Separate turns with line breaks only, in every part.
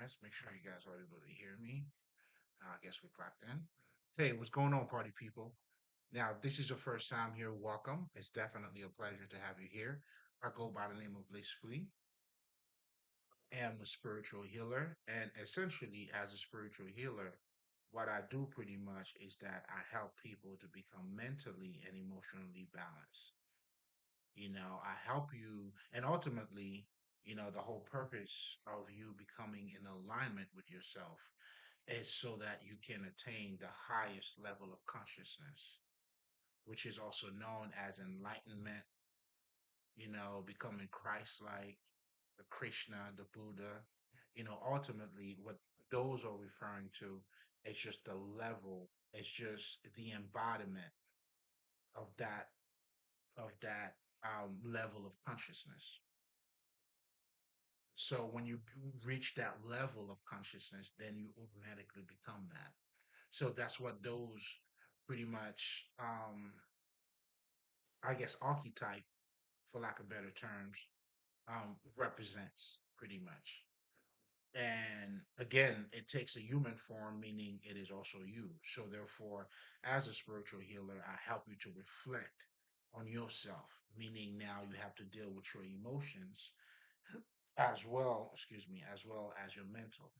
guys. Make sure you guys are able to hear me. I guess we're clocked in. Hey, what's going on, party people? Now, if this is your first time here, welcome. It's definitely a pleasure to have you here. I go by the name of L'Esprit. I am a spiritual healer, and essentially, as a spiritual healer, what I do pretty much is that I help people to become mentally and emotionally balanced. I help you, and ultimately, the whole purpose of you becoming in alignment with yourself is so that you can attain the highest level of consciousness, which is also known as enlightenment, becoming Christ like, the Krishna, the Buddha. Ultimately, what those are referring to is just the level, it's just the embodiment of that level of consciousness. So when you reach that level of consciousness, then you automatically become that. So that's what those pretty much, I guess, archetype, for lack of better terms, represents pretty much. And again, it takes a human form, meaning it is also you. So therefore, as a spiritual healer, I help you to reflect on yourself, meaning now you have to deal with your emotions as well, excuse me, as well as your mental.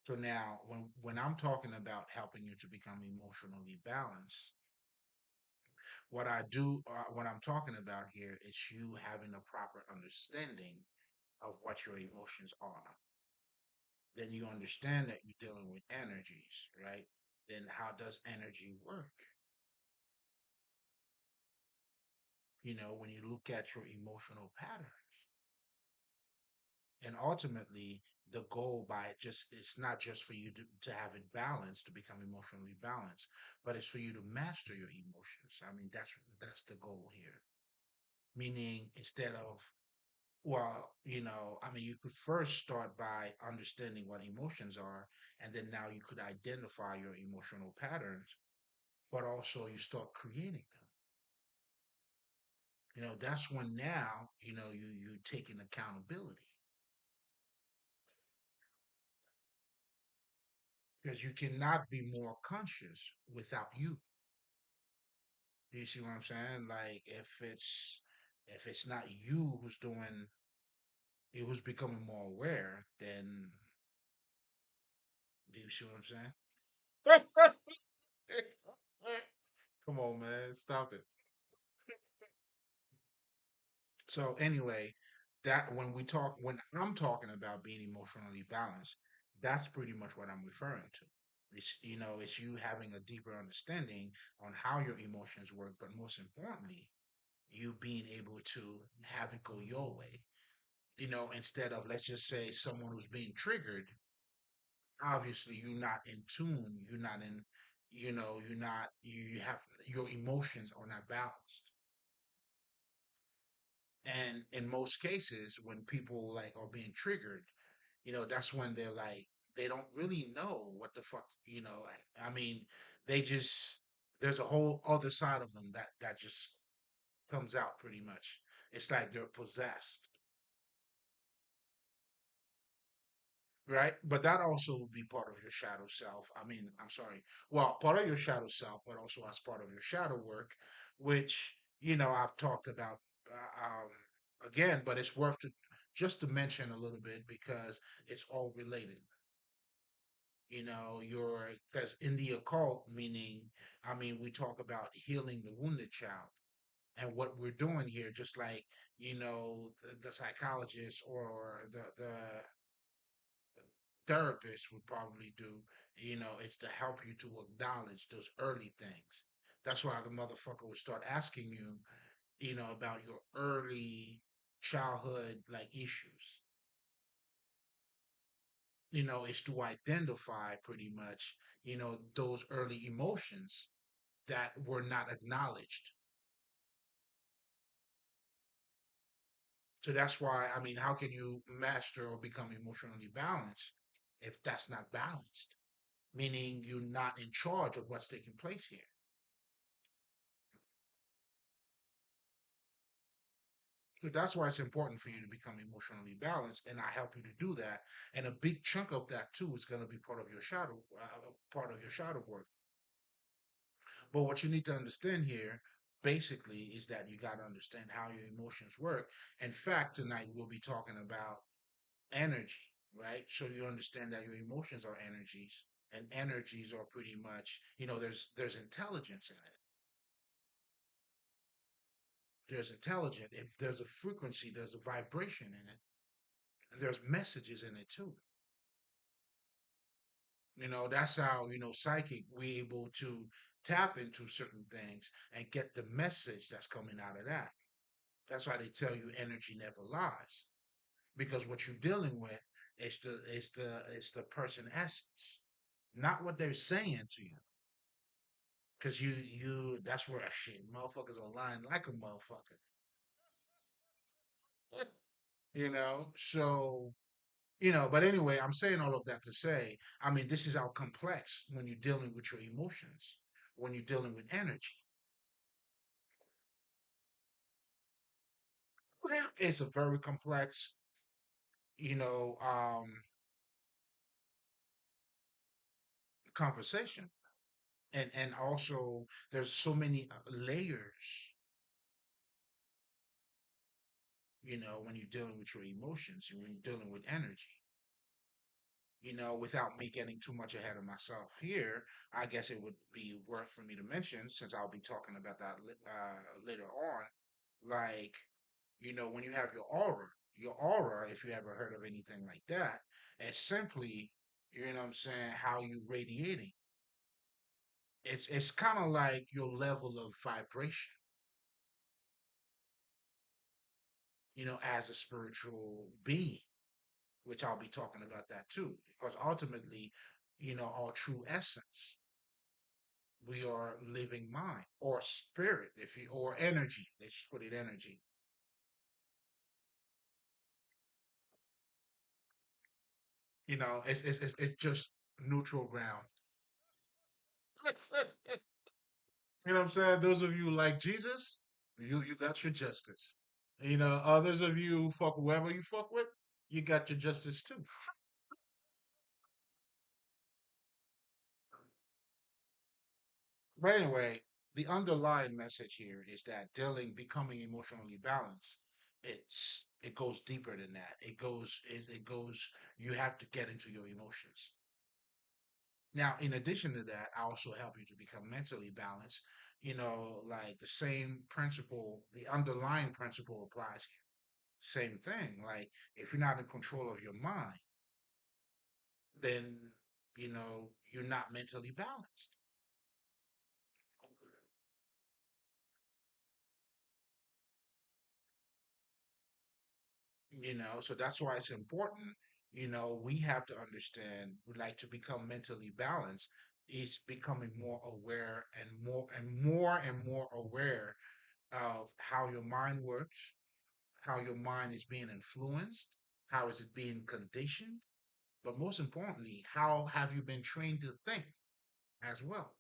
So now, when I'm talking about helping you to become emotionally balanced, what I'm talking about here is you having a proper understanding of what your emotions are. Then you understand that you're dealing with energies, right? Then how does energy work? When you look at your emotional patterns, and ultimately the goal by just it's not just for you to have it balanced to become emotionally balanced, but it's for you to master your emotions. I mean, that's the goal here. Meaning, instead of, well, I mean, you could first start by understanding what emotions are, and then now you could identify your emotional patterns, but also you start creating them. That's when now, you taking accountability, because you cannot be more conscious without you. Do you see what I'm saying? Like, if it's not you who's becoming more aware, then do you see what I'm saying? Come on, man, stop it. So anyway, that when I'm talking about being emotionally balanced, that's pretty much what I'm referring to. It's you having a deeper understanding on how your emotions work, but most importantly, you being able to have it go your way. Instead of, let's just say, someone who's being triggered, obviously you're not in tune, you have your emotions are not balanced. And in most cases, when people like are being triggered, that's when they're like, they don't really know what the fuck, I mean, they just, there's a whole other side of them that just comes out pretty much. It's like they're possessed, right? But that also would be part of your shadow self. I mean, I'm sorry. Well, part of your shadow self, but also as part of your shadow work, which, I've talked about again, but it's worth to just to mention a little bit because it's all related. Your because in the occult, meaning, I mean, we talk about healing the wounded child. And what we're doing here, just like, the psychologist or the therapist would probably do, it's to help you to acknowledge those early things. That's why the motherfucker would start asking you, about your early childhood like issues. Is to identify pretty much, those early emotions that were not acknowledged. So that's why, I mean, how can you master or become emotionally balanced if that's not balanced? Meaning you're not in charge of what's taking place here. So that's why it's important for you to become emotionally balanced, and I help you to do that. And a big chunk of that too is going to be part of your shadow work. But what you need to understand here, basically, is that you got to understand how your emotions work. In fact, tonight we'll be talking about energy, right? So you understand that your emotions are energies, and energies are pretty much, there's intelligence in it. There's intelligence. If there's a frequency, there's a vibration in it, and there's messages in it too. That's how, psychic, we're able to tap into certain things and get the message that's coming out of that. That's why they tell you energy never lies. Because what you're dealing with is the person essence, not what they're saying to you. Because that's where shit, motherfuckers are lying like a motherfucker. So but anyway, I'm saying all of that to say, I mean, this is how complex when you're dealing with your emotions, when you're dealing with energy. Well, it's a very complex, you know, um, conversation. And also there's so many layers, when you're dealing with your emotions and when you're dealing with energy. Without me getting too much ahead of myself here, I guess it would be worth for me to mention, since I'll be talking about that later on, like, when you have your aura, if you ever heard of anything like that, it's simply, what I'm saying, how you radiating. It's kind of like your level of vibration, as a spiritual being, which I'll be talking about that too, because ultimately, our true essence, we are living mind or spirit, if you or energy. Let's just put it energy. It's just neutral ground. You know what I'm saying? Those of you like Jesus, you got your justice. Others of you who fuck whoever you fuck with, you got your justice too. But anyway, the underlying message here is that becoming emotionally balanced, it goes deeper than that. It goes. You have to get into your emotions. Now, in addition to that, I also help you to become mentally balanced. Like the same principle, the underlying principle applies here. Same thing. Like if you're not in control of your mind, then you're not mentally balanced. So that's why it's important. We have to understand, like, to become mentally balanced is becoming more aware and more aware of how your mind works, how your mind is being influenced, how is it being conditioned, but most importantly, how have you been trained to think as well?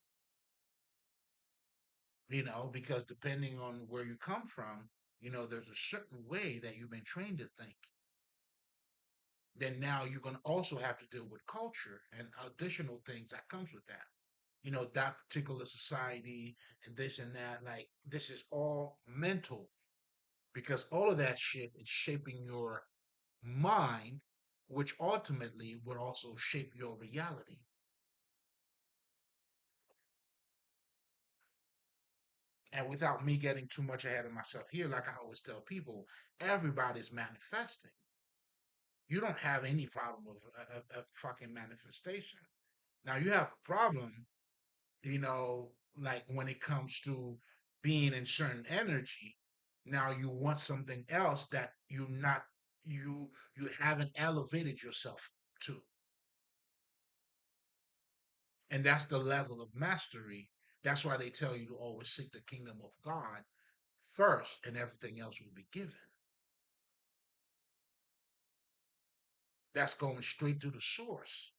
Because depending on where you come from, there's a certain way that you've been trained to think. Then now you're going to also have to deal with culture and additional things that comes with that. That particular society and this and that, like this is all mental, because all of that shit is shaping your mind, which ultimately would also shape your reality. And without me getting too much ahead of myself here, like I always tell people, everybody's manifesting. You don't have any problem with a fucking manifestation. Now you have a problem, like when it comes to being in certain energy. Now you want something else that you haven't elevated yourself to. And that's the level of mastery. That's why they tell you to always seek the kingdom of God first, and everything else will be given. That's going straight to the source.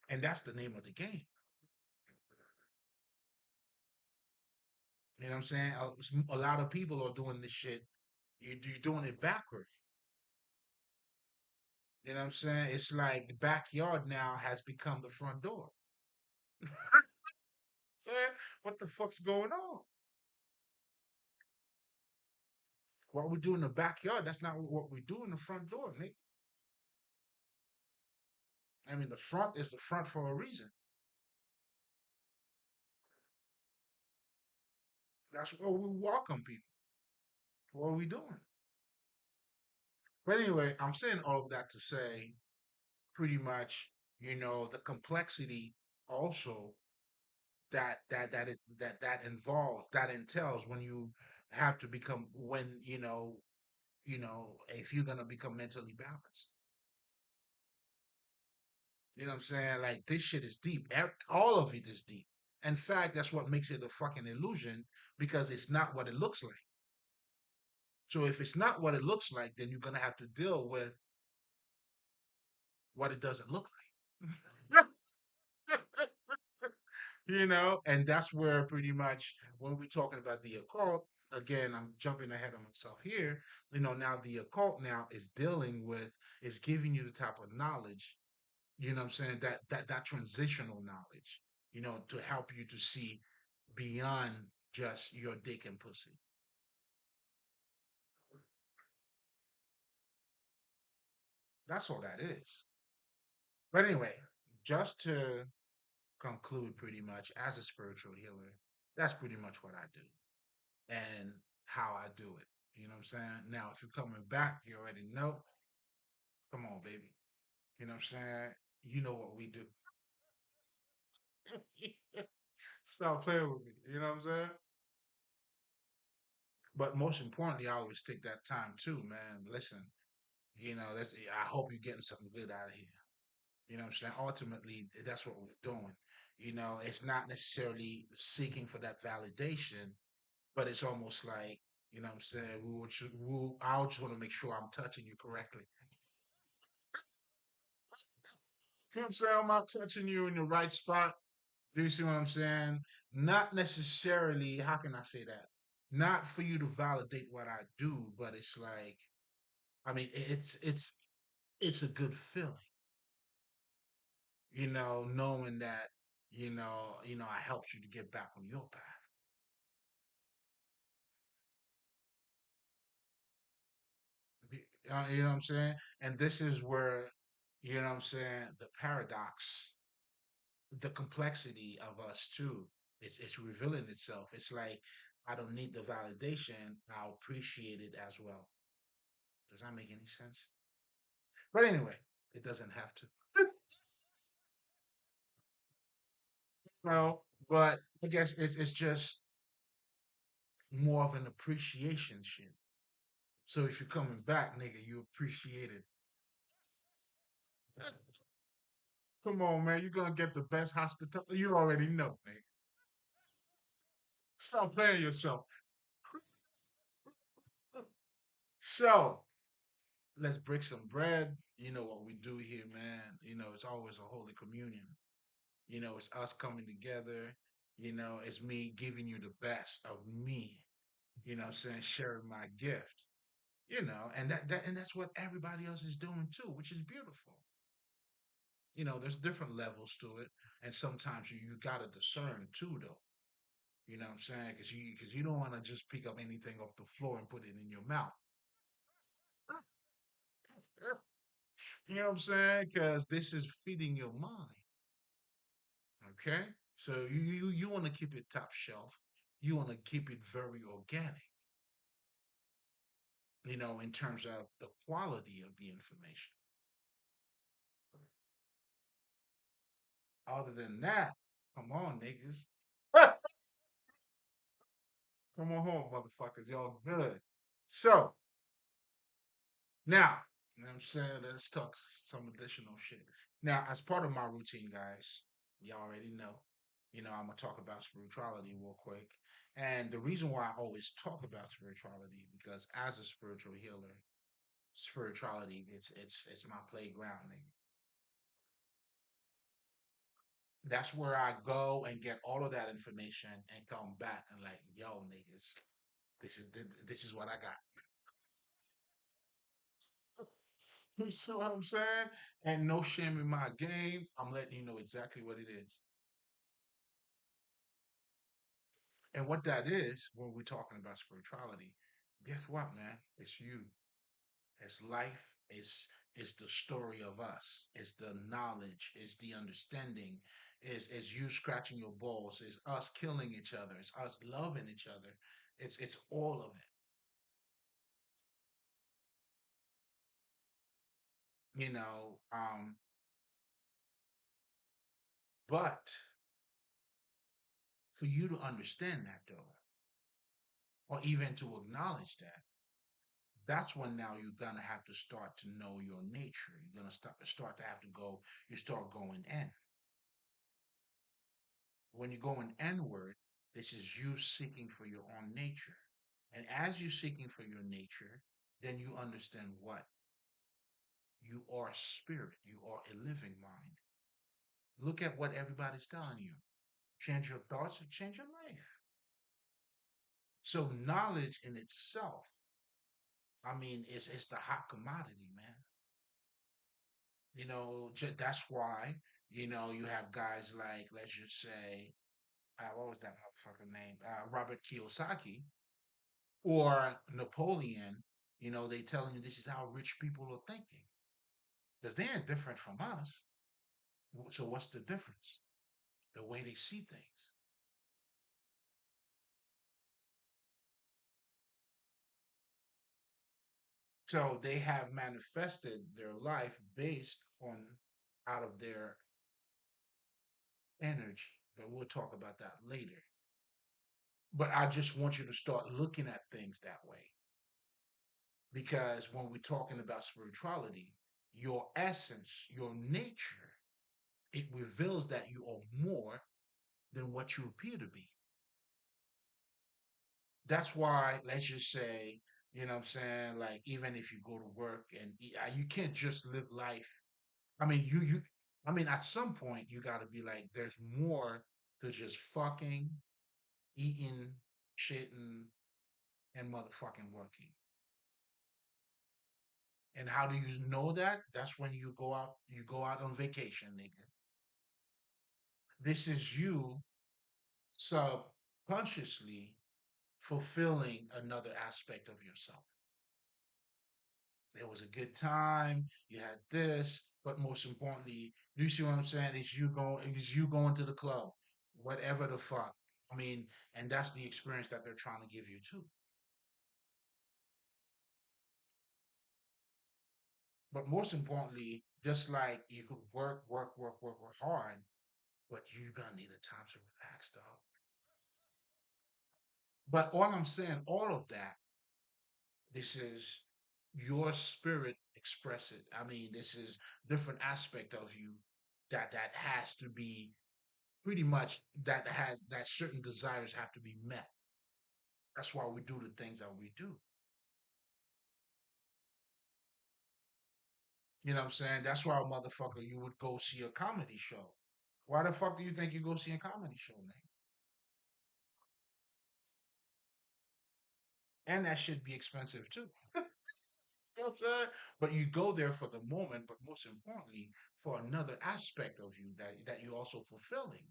And that's the name of the game. You know what I'm saying? A lot of people are doing this shit, You're doing it backward. You know what I'm saying? It's like the backyard now has become the front door. Saying, what the fuck's going on? What we do in the backyard, that's not what we do in the front door, nigga. I mean, the front is the front for a reason. That's where we welcome people. What are we doing? But anyway, I'm saying all of that to say pretty much, the complexity also that involves that entails when you have to become when if you're gonna become mentally balanced. You know what I'm saying? Like this shit is deep. All of it is deep. In fact, that's what makes it a fucking illusion because it's not what it looks like. So if it's not what it looks like, then you're gonna have to deal with what it doesn't look like. And that's where pretty much when we're talking about the occult, again, I'm jumping ahead of myself here. Now the occult now is giving you the type of knowledge, what I'm saying, that transitional knowledge, to help you to see beyond just your dick and pussy. That's all that is. But anyway, just to conclude pretty much as a spiritual healer, that's pretty much what I do and how I do it. You know what I'm saying? Now, if you're coming back, you already know. Come on, baby. You know what I'm saying? You know what we do. Stop playing with me. You know what I'm saying? But most importantly, I always take that time too, man. Listen, I hope you're getting something good out of here. You know what I'm saying? Ultimately, that's what we're doing. It's not necessarily seeking for that validation, but it's almost like, what I'm saying, I just want to make sure I'm touching you correctly. You know what I'm saying? I'm not touching you in the right spot. Do you see what I'm saying? Not necessarily, how can I say that? Not for you to validate what I do, but it's like, I mean, it's a good feeling, knowing that, I helped you to get back on your path. You know what I'm saying? And this is where, you know what I'm saying, the paradox, the complexity of us too, it's revealing itself. It's like I don't need the validation. I'll appreciate it as well. Does that make any sense? But anyway, it doesn't have to. No, but I guess it's just more of an appreciation shit. So if you're coming back, nigga, you appreciate it. Come on, man. You're gonna get the best hospital. You already know, man. Stop playing yourself. So let's break some bread. You know what we do here, man. It's always a holy communion. It's us coming together. It's me giving you the best of me. What I'm saying, sharing my gift. And that's what everybody else is doing too, which is beautiful. There's different levels to it, and sometimes you gotta discern too, though. You know what I'm saying? Because you don't want to just pick up anything off the floor and put it in your mouth. You know what I'm saying? Because this is feeding your mind. Okay, so you want to keep it top shelf. You want to keep it very organic. In terms of the quality of the information. Other than that, come on, niggas. Come on home, motherfuckers. Y'all good. So now, you know what I'm saying? Let's talk some additional shit. Now, as part of my routine, guys, y'all already know. I'm gonna talk about spirituality real quick. And the reason why I always talk about spirituality because as a spiritual healer, spirituality it's my playground, nigga. That's where I go and get all of that information and come back and like, yo, niggas, this is what I got. You see what I'm saying? And no shame in my game. I'm letting you know exactly what it is. And what that is, when we're talking about spirituality, guess what, man? It's you. It's life. It's the story of us. It's the knowledge. It's the understanding. It's you scratching your balls. It's us killing each other. It's us loving each other. It's all of it. You know, but for you to understand that though, or even to acknowledge that, that's when now you're gonna have to start to know your nature. You're gonna start to have to go. You start going in. When you're going inward, this is you seeking for your own nature. And as you're seeking for your nature, then you understand what you are spirit. You are a living mind. Look at what everybody's telling you. Change your thoughts and change your life. So knowledge in itself, I mean, it's the hot commodity, man. That's why, you have guys like, let's just say, what was that motherfucker name? Robert Kiyosaki or Napoleon. They telling you this is how rich people are thinking because they ain't different from us. So what's the difference? The way they see things. So they have manifested their life based on out of their energy. But we'll talk about that later. But I just want you to start looking at things that way. Because when we're talking about spirituality, your essence, your nature, it reveals that you are more than what you appear to be. That's why, let's just say, what I'm saying, like, even if you go to work and you can't just live life. I mean, I mean, at some point, you got to be like, there's more to just fucking, eating, shitting, and motherfucking working. And how do you know that? That's when you go out on vacation, nigga. This is you subconsciously fulfilling another aspect of yourself. It was a good time, you had this, but most importantly, do you see what I'm saying? It's you going to the club, whatever the fuck. I mean, and that's the experience that they're trying to give you too. But most importantly, just like you could work, work, work, work, work hard, but you're gonna need a time to relax, dog. But all I'm saying, all of that, this is your spirit express it. I mean, this is different aspect of you that has to be pretty much that certain desires have to be met. That's why we do the things that we do. You know what I'm saying? That's why, motherfucker, you would go see a comedy show. Why the fuck do you think you go see a comedy show, man? And that should be expensive too. You know what I'm saying? But you go there for the moment, but most importantly, for another aspect of you that you're also fulfilling.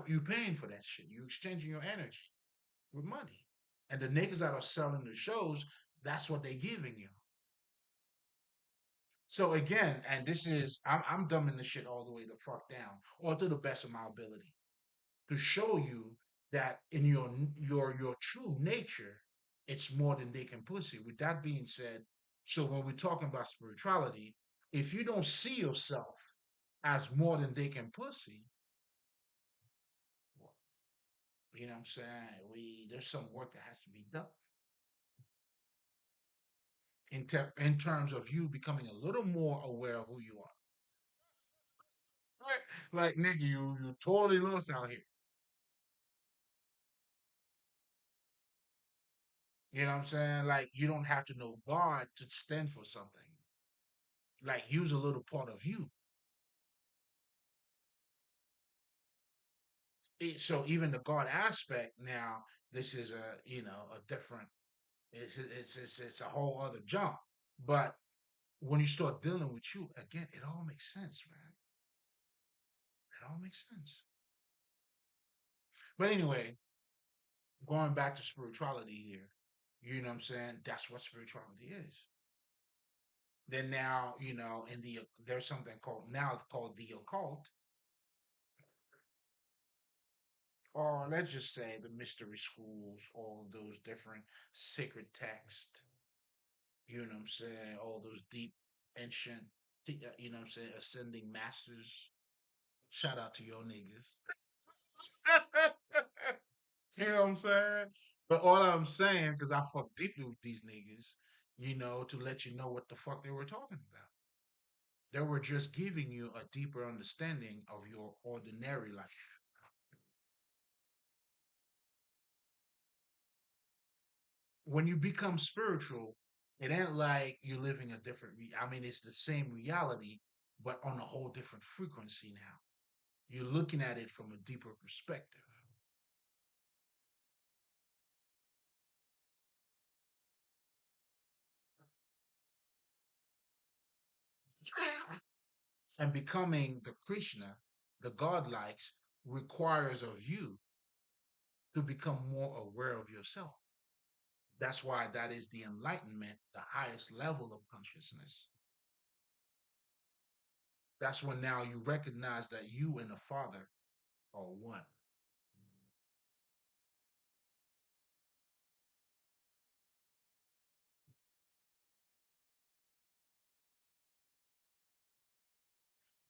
You paying for that shit. You exchanging your energy with money. And the niggas that are selling the shows, that's what they giving you. So again, and this is I'm dumbing this shit all the way the fuck down, or to the best of my ability, to show you that in your true nature, it's more than dick and pussy. With that being said, so when we're talking about spirituality, if you don't see yourself as more than dick and pussy, well, you know what I'm saying? There's some work that has to be done in terms of you becoming a little more aware of who you are. Like nigga, you totally lost out here. You know what I'm saying? Like you don't have to know God to stand for something. Like use a little part of you. So even the God aspect now, this is a different. It's a whole other jump. But When you start dealing with you, again, it all makes sense, man. It all makes sense. But anyway, going back to spirituality here, you know what I'm saying? That's what spirituality is. Then now, in there's something called now called the occult, or let's just say the mystery schools, all those different sacred texts, you know what I'm saying? All those deep, ancient, you know what I'm saying, ascending masters. Shout out to your niggas. You know what I'm saying? But all I'm saying, because I fuck deeply with these niggas, to let you know what the fuck they were talking about. They were just giving you a deeper understanding of your ordinary life. When you become spiritual, it ain't like you're living a different. I mean, it's the same reality, but on a whole different frequency now. You're looking at it from a deeper perspective. And becoming the Krishna, the godlikes, requires of you to become more aware of yourself. That's why that is the enlightenment, the highest level of consciousness. That's when now you recognize that you and the Father are one.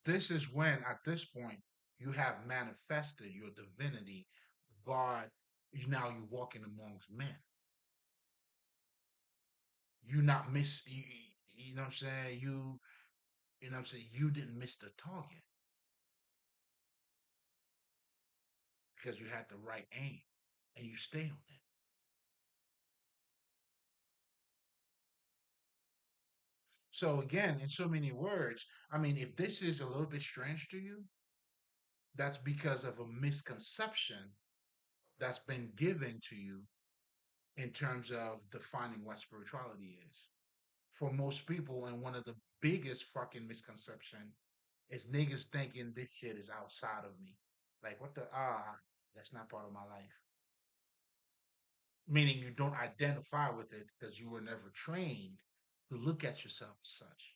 This is when, at this point, you have manifested your divinity. God, now you're walking amongst men. You not miss, you know what I'm saying? You know what I'm saying? You didn't miss the target because you had the right aim and you stay on it. So again, in so many words, I mean, if this is a little bit strange to you, that's because of a misconception that's been given to you in terms of defining what spirituality is. For most people, and one of the biggest fucking misconception is niggas thinking this shit is outside of me. Like what the that's not part of my life. Meaning you don't identify with it because you were never trained to look at yourself as such.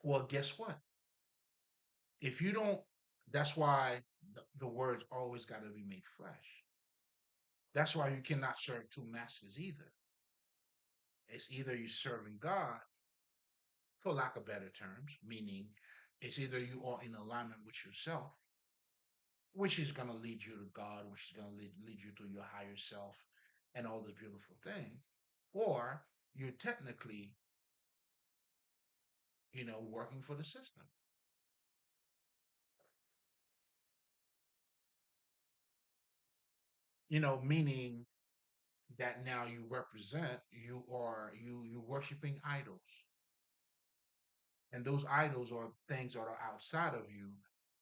Well, guess what? If you don't, that's why the words always got to be made fresh. That's why you cannot serve two masters either. It's either you're serving God, for lack of better terms, meaning it's either you are in alignment with yourself, which is going to lead you to God, which is going to lead you to your higher self and all the beautiful thing, or you're technically, working for the system, meaning that now you represent, you worshiping idols. And those idols are things that are outside of you,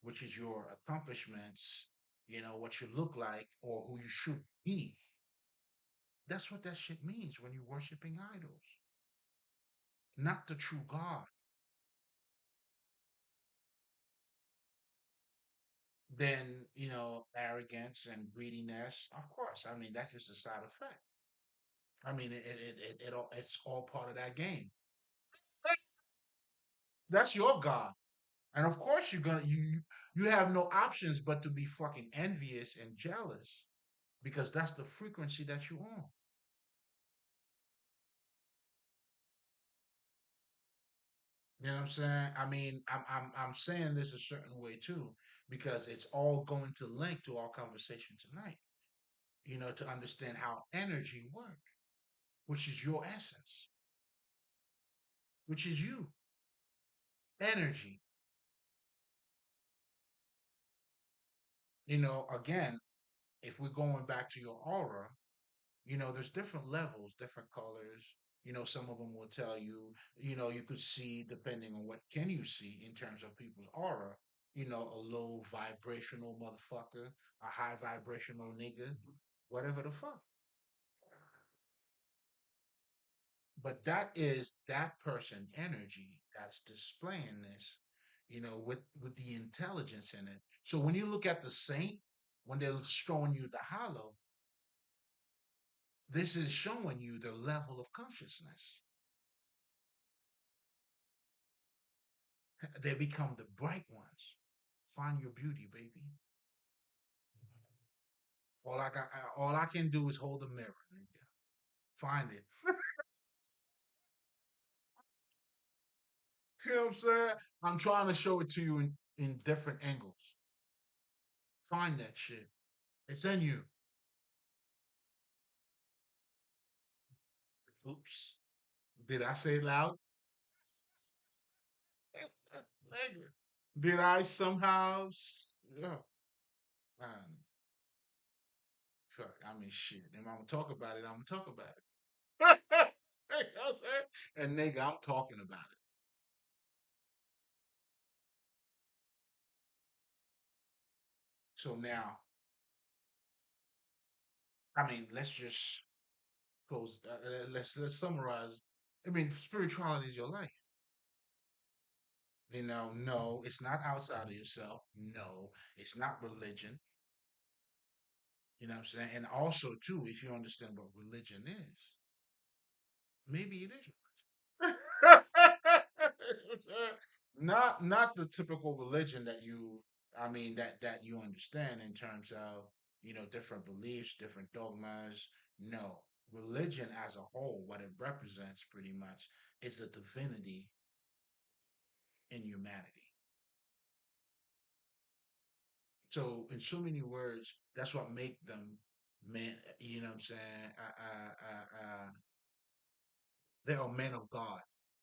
which is your accomplishments, what you look like or who you should be. That's what that shit means when you're worshiping idols, not the true God. Then, arrogance and greediness, of course. I mean, that's just a side effect. I mean, it's all part of that game. That's your God. And of course you have no options but to be fucking envious and jealous because that's the frequency that you're on. You know what I'm saying? I mean, I'm saying this a certain way too, because it's all going to link to our conversation tonight, to understand how energy work, which is your essence, which is you. Energy. Again, if we're going back to your aura, there's different levels, different colors. Some of them will tell you, you could see depending on what can you see in terms of people's aura, a low vibrational motherfucker, a high vibrational nigga, whatever the fuck. But that is that person energy that's displaying this, with the intelligence in it. So when you look at the saint, when they're showing you the hollow, this is showing you the level of consciousness. They become the bright ones. Find your beauty, baby. All I can do is hold a mirror, nigga. Find it. You know what I'm saying? I'm trying to show it to you in different angles. Find that shit. It's in you. Oops. Did I say it loud? Nigga. Did I somehow? Yeah. Man, fuck. I mean, shit. If I'm gonna talk about it, I'm gonna talk about it. You know what I'm saying? And nigga, I'm talking about it. So now, I mean, let's just close. Let's summarize. I mean, spirituality is your life. No, it's not outside of yourself. No, it's not religion. You know what I'm saying? And also, too, if you understand what religion is, maybe it is. Not the typical religion that I mean that you understand in terms of different beliefs, different dogmas. No, religion as a whole, what it represents pretty much is the divinity in humanity. So in so many words, that's what make them men. You know what I'm saying? They are men of God.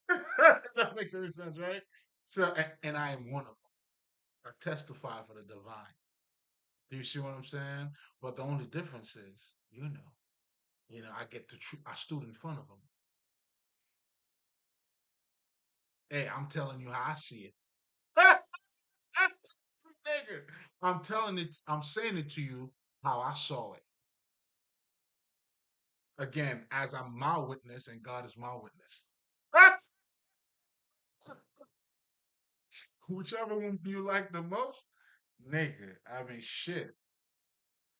That makes any sense, right? So, and I am one of them. I testify for the divine. Do you see what I'm saying? But the only difference is, I get to, I stood in front of them. Hey, I'm telling you how I see it. Nigga, I'm saying it to you how I saw it. Again, as I'm my witness and God is my witness. Whichever one you like the most, nigga. I mean, shit.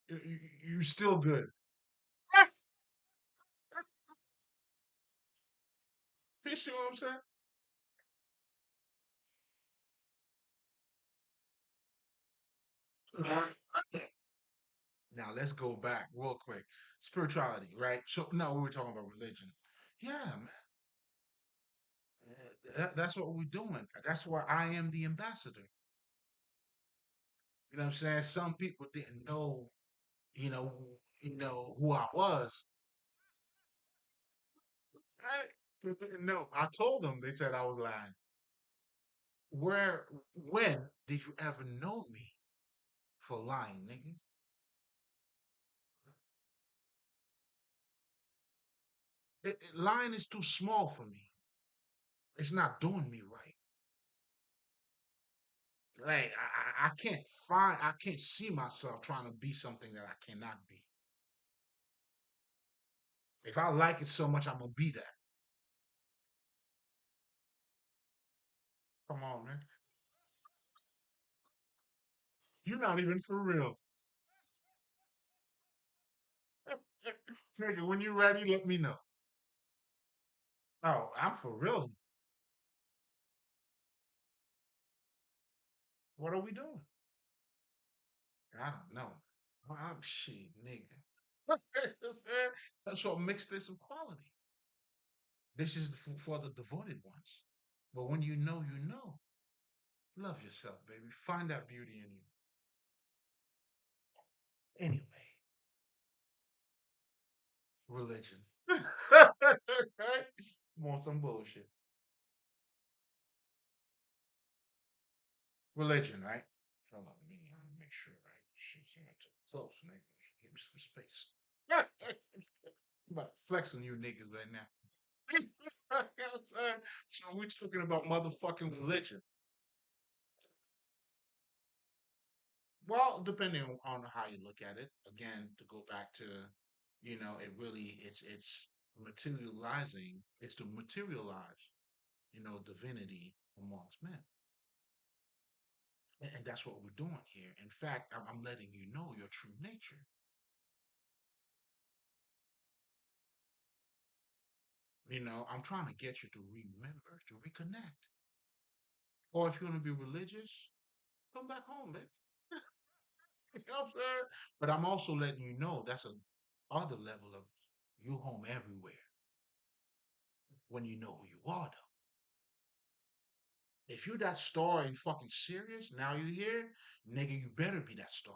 You still good. You see what I'm saying? Now let's go back real quick. Spirituality, right? So no, we were talking about religion. Yeah, man. That's what we're doing. That's why I am the ambassador. You know what I'm saying? Some people didn't know, you know, who I was. They didn't know. I told them. They said I was lying. When did you ever know me for lying, niggas? Lying is too small for me. It's not doing me right. Like I can't see myself trying to be something that I cannot be. If I like it so much, I'm gonna be that. Come on, man. You're not even for real. Nigga, when you're ready, let me know. Oh, I'm for real. What are we doing? I don't know. I'm shit, nigga. That's what makes this equality. This is for the devoted ones. But when you know, you know. Love yourself, baby. Find that beauty in you. Anyway, religion. Want some bullshit. Religion, right? Hold on, let me make sure, right? Shit's not too close, nigga. Give me some space. I'm about to flex on you niggas right now. You know what I'm saying? So we're talking about motherfucking religion. Well, depending on how you look at it. Again, to go back to, it really it's Materializing is to materialize, divinity amongst men. And that's what we're doing here. In fact, I'm letting you know your true nature. I'm trying to get you to remember, to reconnect. Or if you want to be religious, come back home, baby. You know what I'm saying? But I'm also letting you know that's a other level of you home everywhere when you know who you are, though. If you that star and fucking serious, now you here, nigga, you better be that star.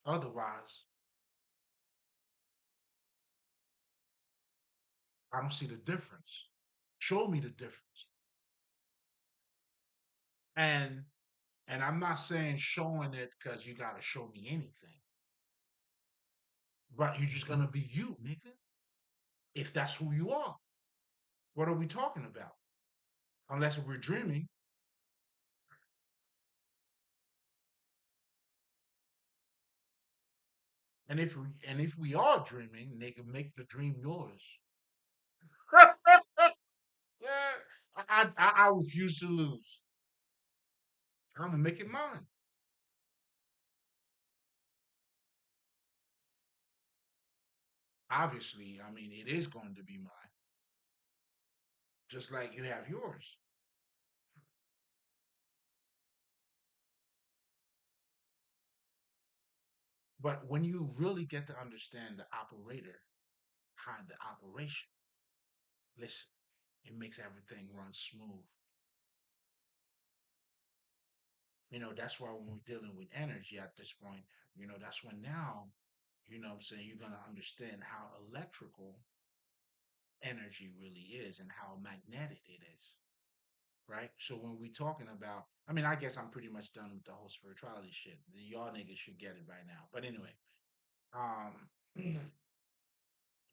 Otherwise, I don't see the difference. Show me the difference. And and I'm not saying showing it because you gotta show me anything. But you're just gonna be you, nigga. If that's who you are. What are we talking about? Unless we're dreaming. And if we are dreaming, nigga, make the dream yours. Yeah. I refuse to lose. I'm gonna make it mine. Obviously, I mean it is going to be mine. Just like you have yours. But when you really get to understand the operator behind the operation, listen, it makes everything run smooth. That's why when we're dealing with energy at this point, that's when now, what I'm saying, you're going to understand how electrical energy really is and how magnetic it is. Right. So when we talking about, I mean, I guess I'm pretty much done with the whole spirituality shit. Y'all niggas should get it by now. But anyway, um,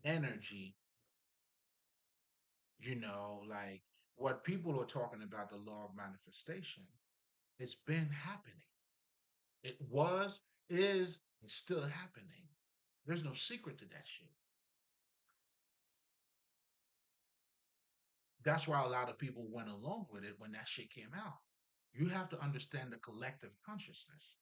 energy, like what people are talking about, the law of manifestation, it's been happening. It was, is, and still happening. There's no secret to that shit. That's why a lot of people went along with it when that shit came out. You have to understand the collective consciousness.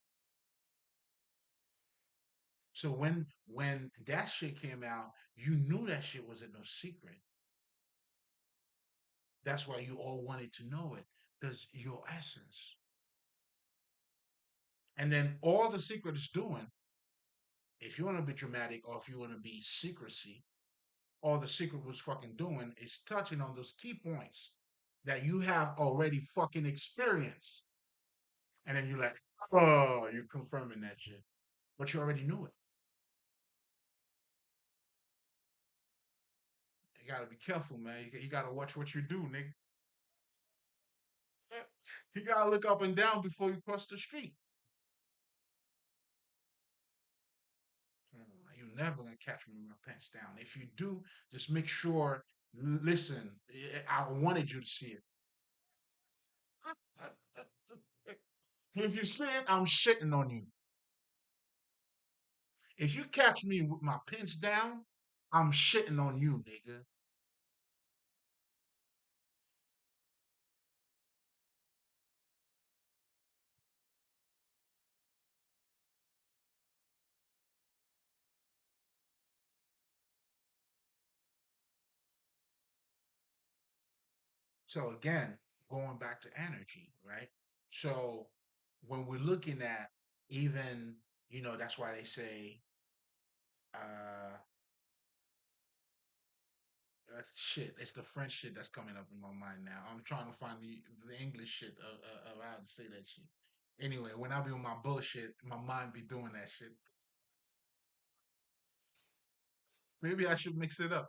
So when that shit came out, you knew that shit wasn't no secret. That's why you all wanted to know it, because your essence. And then all the secret is doing, if you want to be dramatic or if you want to be secrecy, all the secret was fucking doing is touching on those key points that you have already fucking experienced. And then you're like, oh, you're confirming that shit. But you already knew it. You gotta be careful, man. You gotta watch what you do, nigga. You gotta look up and down before you cross the street. You're never gonna catch me with my pants down. If you do, just make sure. Listen, I wanted you to see it. If you see it, I'm shitting on you. If you catch me with my pants down, I'm shitting on you, nigga. So again, going back to energy, right? So when we're looking at even, that's why they say, uh, shit. It's the French shit that's coming up in my mind now. I'm trying to find the English shit of how to say that shit. Anyway, when I be on my bullshit, my mind be doing that shit. Maybe I should mix it up.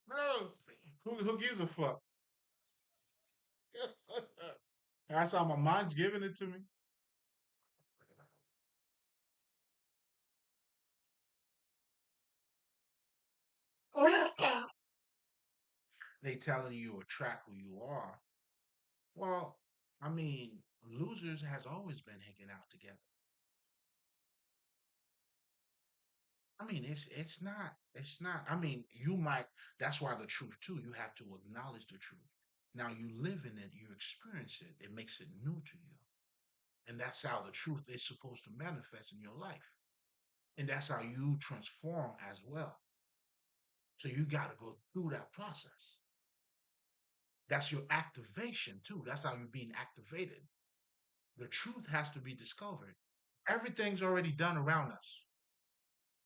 No, who gives a fuck? That's how my mind's giving it to me. They telling you attract who you are. Well, I mean, losers has always been hanging out together. I mean, it's not. It's not. I mean, you might. That's why the truth too. You have to acknowledge the truth. Now you live in it. You experience it. It makes it new to you, and that's how the truth is supposed to manifest in your life, and that's how you transform as well. So you got to go through that process. That's your activation too. That's how you're being activated. The truth has to be discovered. Everything's already done around us.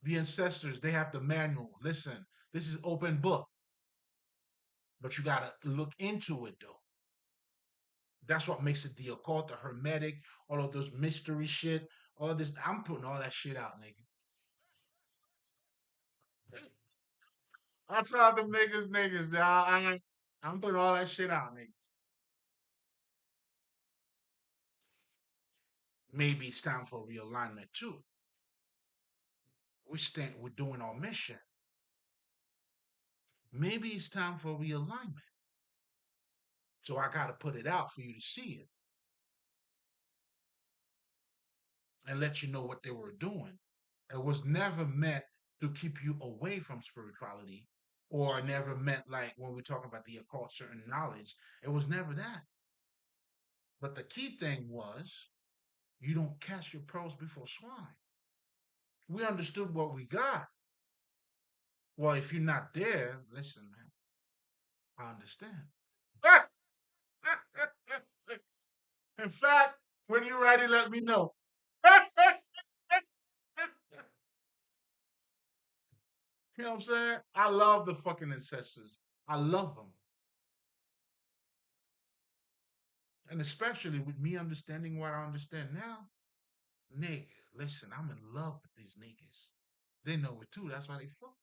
The ancestors, they have the manual. Listen, this is open book, but you got to look into it though. That's what makes it the occult, the hermetic, all of those mystery shit, all this. I'm putting all that shit out, nigga. I tell them niggas, I'm putting all that shit out, niggas. Maybe it's time for realignment too. We're doing our mission. Maybe it's time for realignment. So I got to put it out for you to see it and let you know what they were doing. It was never meant to keep you away from spirituality or never meant like when we talk about the occult, certain knowledge. It was never that. But the key thing was you don't cast your pearls before swine. We understood what we got. Well, if you're not there, listen, man, I understand. In fact, when you're ready, let me know. You know what I'm saying? I love the fucking ancestors. I love them. And especially with me understanding what I understand now, nigga, listen, I'm in love with these niggas. They know it too. That's why they fuck.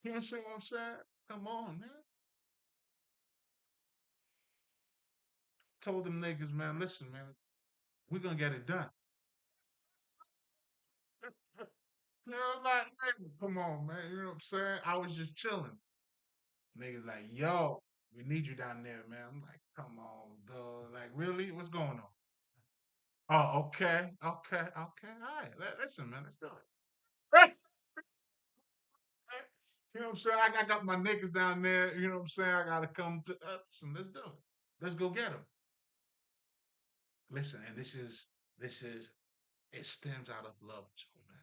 You understand what I'm saying? Come on, man. Told them niggas, man, listen, man, we're gonna get it done. You know, like, nigga, come on, man. You know what I'm saying? I was just chilling. Niggas like, yo, we need you down there, man. I'm like, come on, dog. Like, really? What's going on? Oh, okay, okay, okay. All right. Listen, man, let's do it. You know what I'm saying? I got my niggas down there. You know what I'm saying? I gotta come to listen. Let's do it. Let's go get them. Listen, and this is it stems out of love too, man.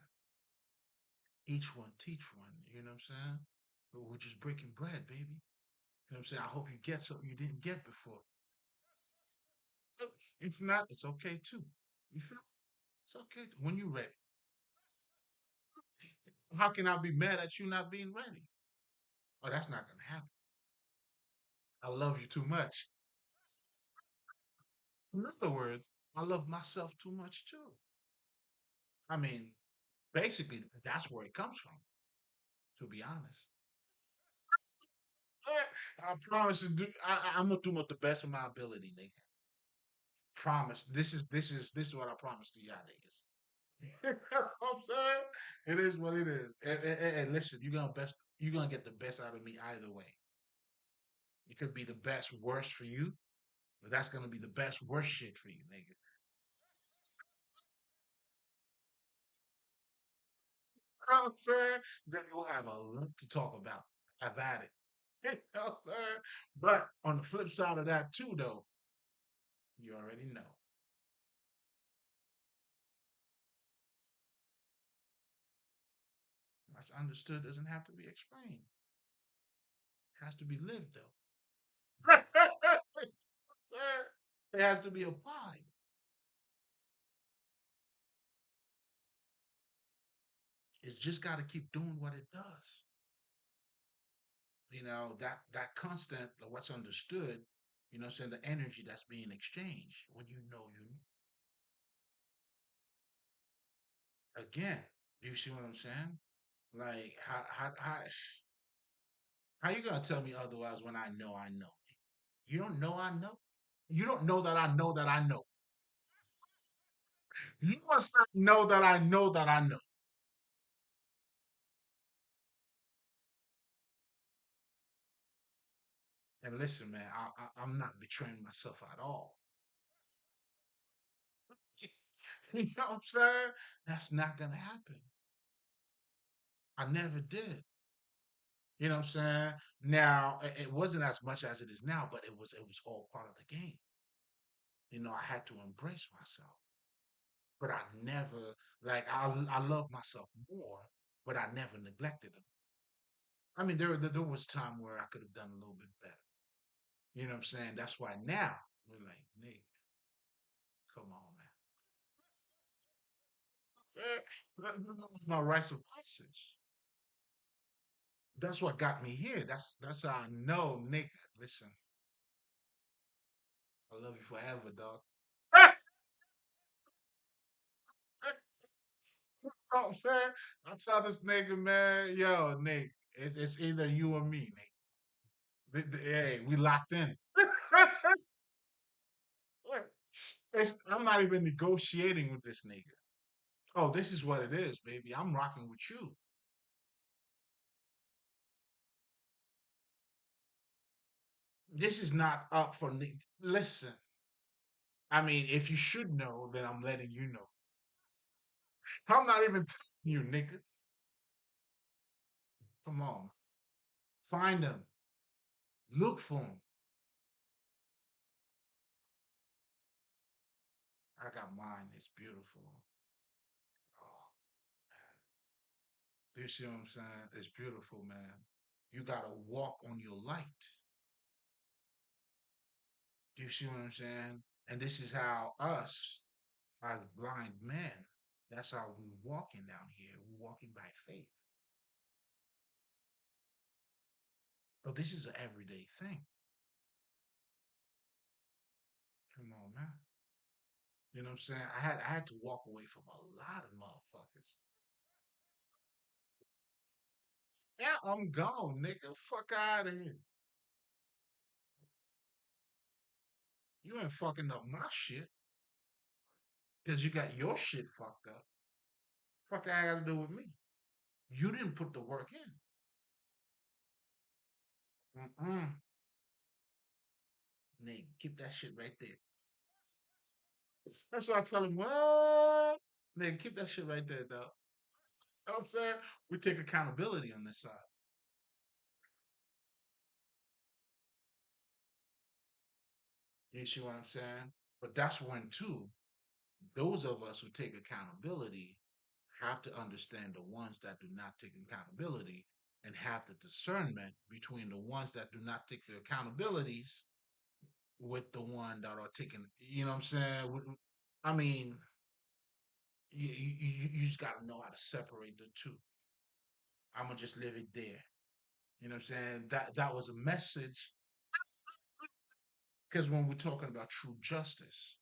Each one teach one. You know what I'm saying? We're just breaking bread, baby. You know what I'm saying? I hope you get something you didn't get before. If not, it's okay too. You feel? It's okay when you're ready. How can I be mad at you not being ready? Oh, that's not gonna happen. I love you too much. In other words, I love myself too much too. I mean, basically, that's where it comes from, to be honest. I promise to do. I'm gonna do the best of my ability, nigga. Promise. This is what I promise to y'all niggas. You know what I'm saying? It is what it is. And listen, you're gonna get the best out of me either way. It could be the best worst for you, but that's gonna be the best worst shit for you, nigga. You know what I'm saying? Then you'll have a lot to talk about. Have at it. You know what I'm saying? But on the flip side of that too, though, you already know. What's understood doesn't have to be explained. It has to be lived though. It has to be applied. It's just got to keep doing what it does. That constant, what's understood, saying the energy that's being exchanged when you again. Do you see what I'm saying? Like how you gonna tell me otherwise when I know I know? You don't know I know. You don't know that I know that I know. You must not know that I know that I know. And listen, man, I'm not betraying myself at all. You know what I'm saying? That's not gonna happen. I never did. You know what I'm saying? Now it wasn't as much as it is now, but it was all part of the game. I had to embrace myself, but I never like I love myself more, but I never neglected them. I mean, there was time where I could have done a little bit better. You know what I'm saying? That's why now we're like, Nick, come on, man. That was my rites of passage. That's what got me here. That's how I know, Nick. Listen, I love you forever, dog. You know what I'm saying? I tell this nigga, man, yo, Nick, it's either you or me, Nick. Hey, we locked in. I'm not even negotiating with this nigga. Oh, this is what it is, baby. I'm rocking with you. This is not up for listen. I mean, if you should know, then I'm letting you know. I'm not even telling you, nigga. Come on, find them, look for them. I got mine. It's beautiful. Oh, do you see what I'm saying? It's beautiful, man. You gotta walk on your light. Do you see what I'm saying? And this is how us, as blind men, that's how we walking down here. We're walking by faith. So this is an everyday thing. Come on, man. You know what I'm saying? I had to walk away from a lot of motherfuckers. Yeah, I'm gone, nigga. Fuck out of here. You ain't fucking up my shit because you got your shit fucked up. Fuck that got to do with me. You didn't put the work in. Mm-mm. Nigga, keep that shit right there. That's what I tell him. What? Nigga, keep that shit right there, dog. You know what I'm saying? We take accountability on this side. You see what I'm saying? But that's when, too, those of us who take accountability have to understand the ones that do not take accountability and have the discernment between the ones that do not take their accountabilities with the one that are taking, you know what I'm saying? I mean, you just got to know how to separate the two. I'm going to just leave it there. You know what I'm saying? That was a message because when we're talking about true justice,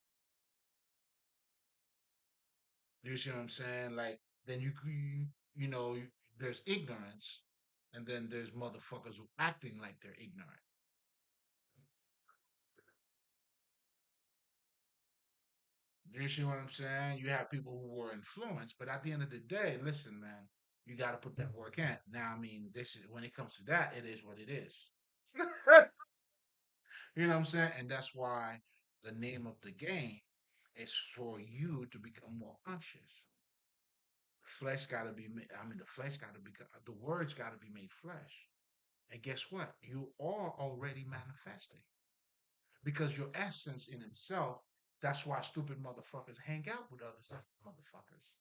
you see what I'm saying? Like, then you know, there's ignorance, and then there's motherfuckers who acting like they're ignorant. You see what I'm saying? You have people who were influenced, but at the end of the day, listen, man, you got to put that work in. Now, I mean, this is when it comes to that, it is what it is. You know what I'm saying? And that's why the name of the game is for you to become more conscious. Flesh got to be, I mean, the flesh got to be, the words got to be made flesh. And guess what? You are already manifesting because your essence in itself, that's why stupid motherfuckers hang out with other stupid motherfuckers.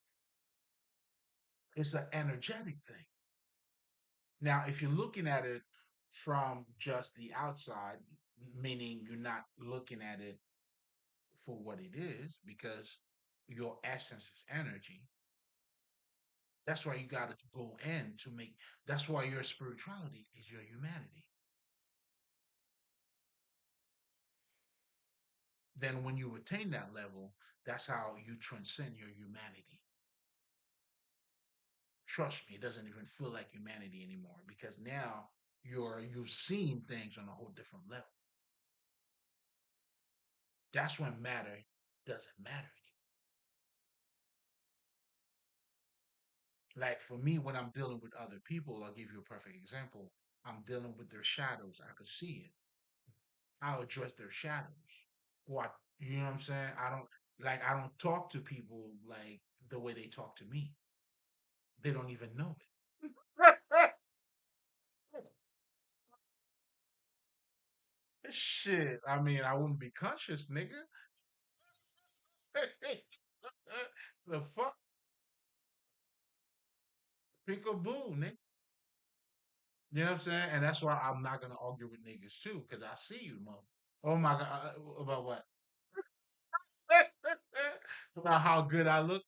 It's an energetic thing. Now, if you're looking at it from just the outside, meaning you're not looking at it for what it is, because your essence is energy, that's why you got to go in to make, that's why your spirituality is your humanity. Then when you attain that level, that's how you transcend your humanity. Trust me, it doesn't even feel like humanity anymore because now you've seen things on a whole different level. That's when matter doesn't matter anymore. Like for me, when I'm dealing with other people, I'll give you a perfect example. I'm dealing with their shadows. I could see it. I'll address their shadows. What you know what I'm saying? I don't talk to people like the way they talk to me. They don't even know it. Shit. I mean, I wouldn't be conscious, nigga. The fuck? Peekaboo, nigga. You know what I'm saying? And that's why I'm not gonna argue with niggas too, because I see you, mom. Oh my god, about what? About how good I look.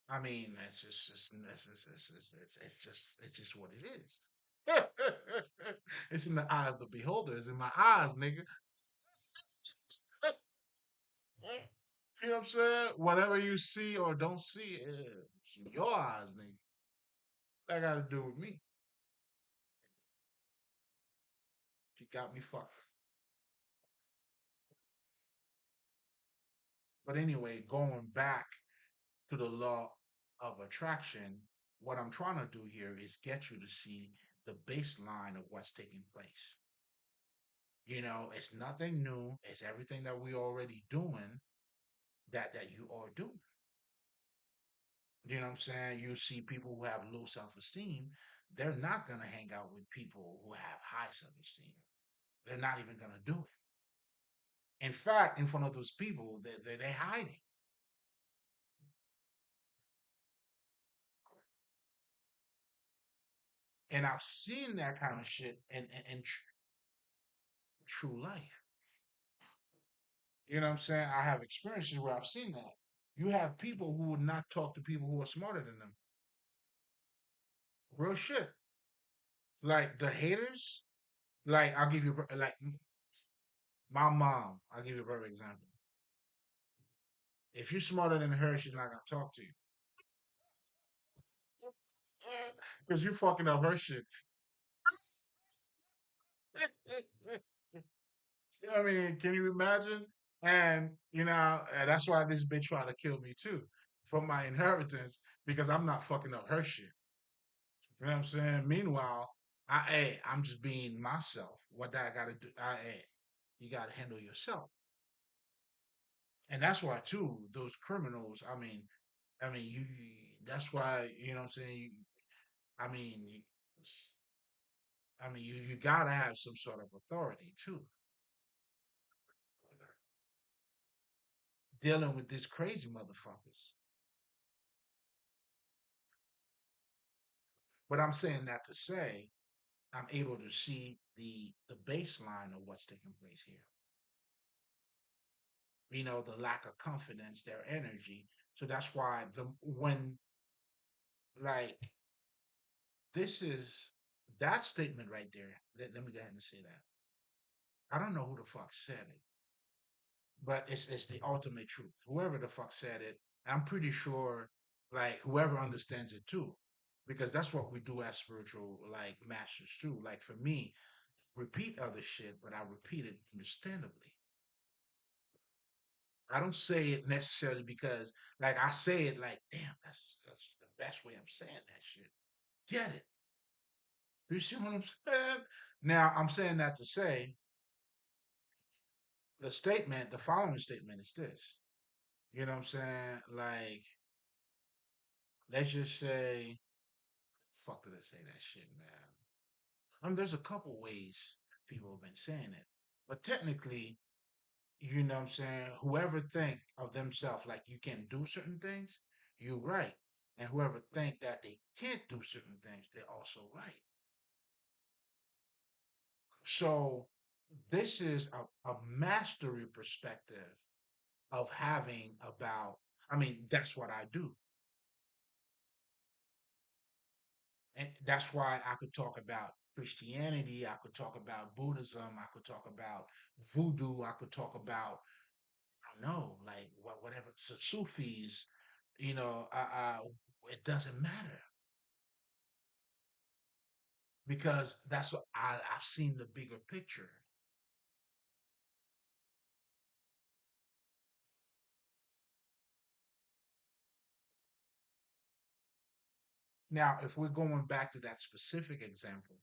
I mean, it's just what it is. It's in the eye of the beholder. It's in my eyes, nigga. You know what I'm saying? Whatever you see or don't see, it's in your eyes, nigga. That got to do with me. You got me fucked. But anyway, going back to the law of attraction, what I'm trying to do here is get you to see the baseline of what's taking place. You know, it's nothing new. It's everything that we already doing that you are doing. You know what I'm saying? You see people who have low self-esteem, they're not gonna hang out with people who have high self-esteem. They're not even gonna do it. In fact, in front of those people, they're hiding. And I've seen that kind of shit in true life. You know what I'm saying? I have experiences where I've seen that. You have people who would not talk to people who are smarter than them. Real shit. Like the haters. Like I'll give you like my mom. I'll give you a perfect example. If you're smarter than her, she's not gonna talk to you because you're fucking up her shit. I mean, can you imagine? And and that's why this bitch tried to kill me too from my inheritance because I'm not fucking up her shit. You know what I'm saying? Meanwhile, I'm just being myself. What that I gotta do? You gotta handle yourself, and that's why too. Those criminals. You. That's why you know what I'm saying. I mean, you, you gotta have some sort of authority too. Dealing with these crazy motherfuckers. But I'm saying that to say I'm able to see the baseline of what's taking place here. The lack of confidence, their energy. So that's why the when like this is that statement right there. Let me go ahead and say that. I don't know who the fuck said it, but it's the ultimate truth. Whoever the fuck said it, I'm pretty sure like whoever understands it too. Because that's what we do as spiritual like masters too. Like for me, repeat other shit, but I repeat it understandably. I don't say it necessarily because like I say it like, damn, that's the best way I'm saying that shit. Get it. You see what I'm saying? Now I'm saying that to say the following statement is this. You know what I'm saying? Like, let's just say, fuck did I say that shit, man? There's a couple ways people have been saying it. But technically, you know what I'm saying, whoever think of themselves like you can do certain things, you're right. And whoever think that they can't do certain things, they're also right. So this is a mastery perspective of having about, that's what I do. And that's why I could talk about Christianity, I could talk about Buddhism, I could talk about voodoo, I could talk about, I don't know, like whatever, so Sufis, it doesn't matter because that's what I've seen the bigger picture. Now, if we're going back to that specific example,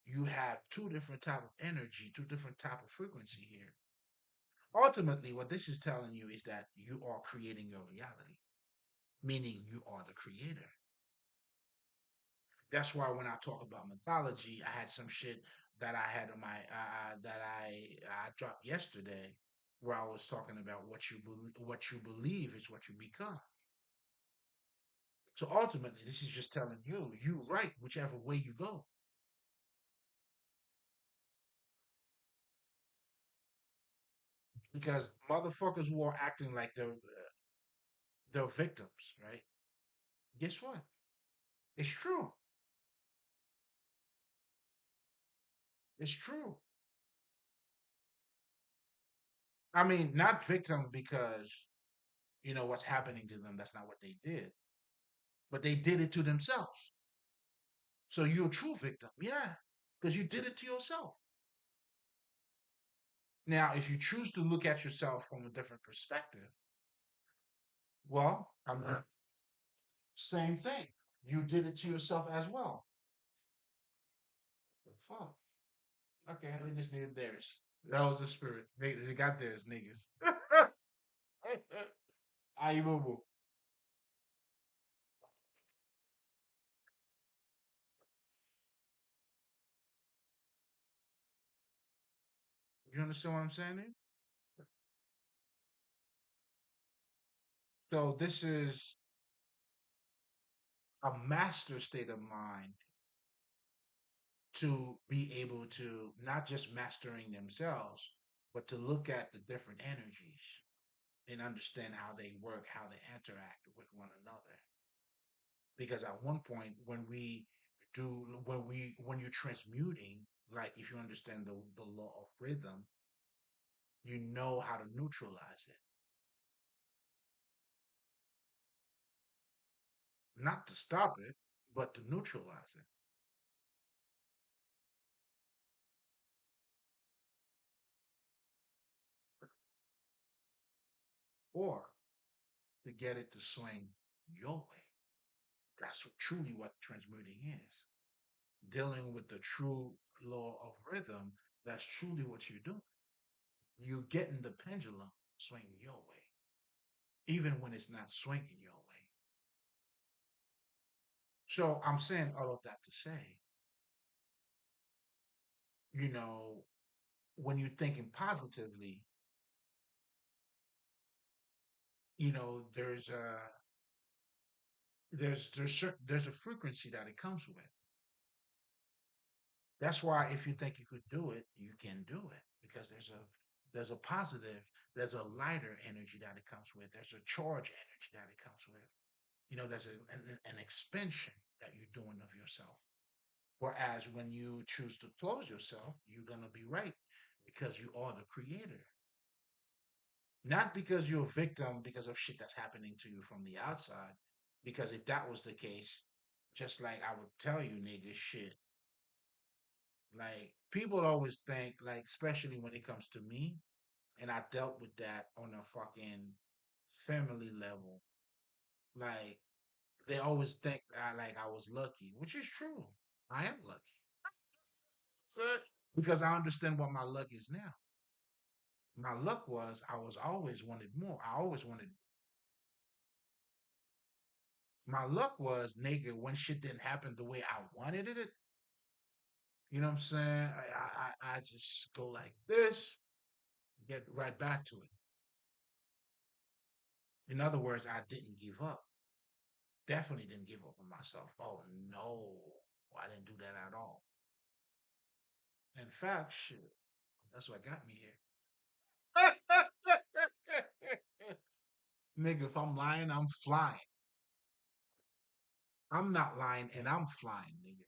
you have two different type of energy, two different type of frequency here. Ultimately, what this is telling you is that you are creating your reality, meaning you are the creator. That's why when I talk about mythology, I had some shit. that I had on my that I dropped yesterday, where I was talking about what you believe is what you become. So ultimately, this is just telling you right whichever way you go, because motherfuckers who are acting like they're victims, right? Guess what? It's true. It's true. I mean, not victim because what's happening to them. That's not what they did, but they did it to themselves. So you're a true victim, yeah, because you did it to yourself. Now, if you choose to look at yourself from a different perspective, well, same thing. You did it to yourself as well. The fuck? Okay, they just needed theirs. That was the spirit. They got theirs, niggas. Aye, boo boo. You understand what I'm saying? Here? So this is a master state of mind to be able to not just mastering themselves, but to look at the different energies and understand how they work, how they interact with one another. Because at one point, when you're transmuting, like if you understand the law of rhythm, you know how to neutralize it, not to stop it, but to neutralize it, or to get it to swing your way. That's truly what transmuting is. Dealing with the true law of rhythm, that's truly what you're doing. You're getting the pendulum swinging your way, even when it's not swinging your way. So I'm saying all of that to say, you know, when you're thinking positively, there's a frequency that it comes with. That's why if you think you could do it, you can do it because there's a positive, there's a lighter energy that it comes with. There's a charge energy that it comes with. There's an expansion that you're doing of yourself. Whereas when you choose to close yourself, you're gonna be right because you are the creator. Not because you're a victim because of shit that's happening to you from the outside. Because if that was the case, just like I would tell you niggas shit, like people always think, like, especially when it comes to me, and I dealt with that on a fucking family level. Like they always think I was lucky, which is true. I am lucky. Because I understand what my luck is now. My luck was I was always wanted more. I always wanted. My luck was, nigga, when shit didn't happen the way I wanted it. You know what I'm saying? I just go like this, get right back to it. In other words, I didn't give up. Definitely didn't give up on myself. Oh no, I didn't do that at all. In fact, shit, that's what got me here. Nigga, if I'm lying, I'm flying. I'm not lying and I'm flying, nigga.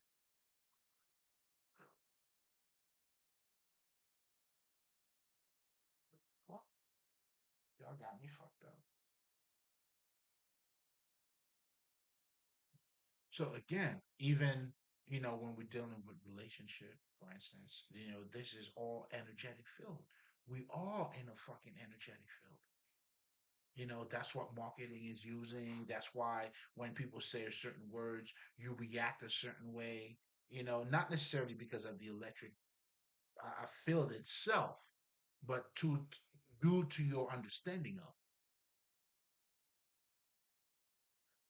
Well, y'all got me fucked up. So again, even when we're dealing with relationship, for instance, this is all energetic field. We are in a fucking energetic field. That's what marketing is using. That's why when people say certain words, you react a certain way. Not necessarily because of the electric field itself, but due to your understanding of.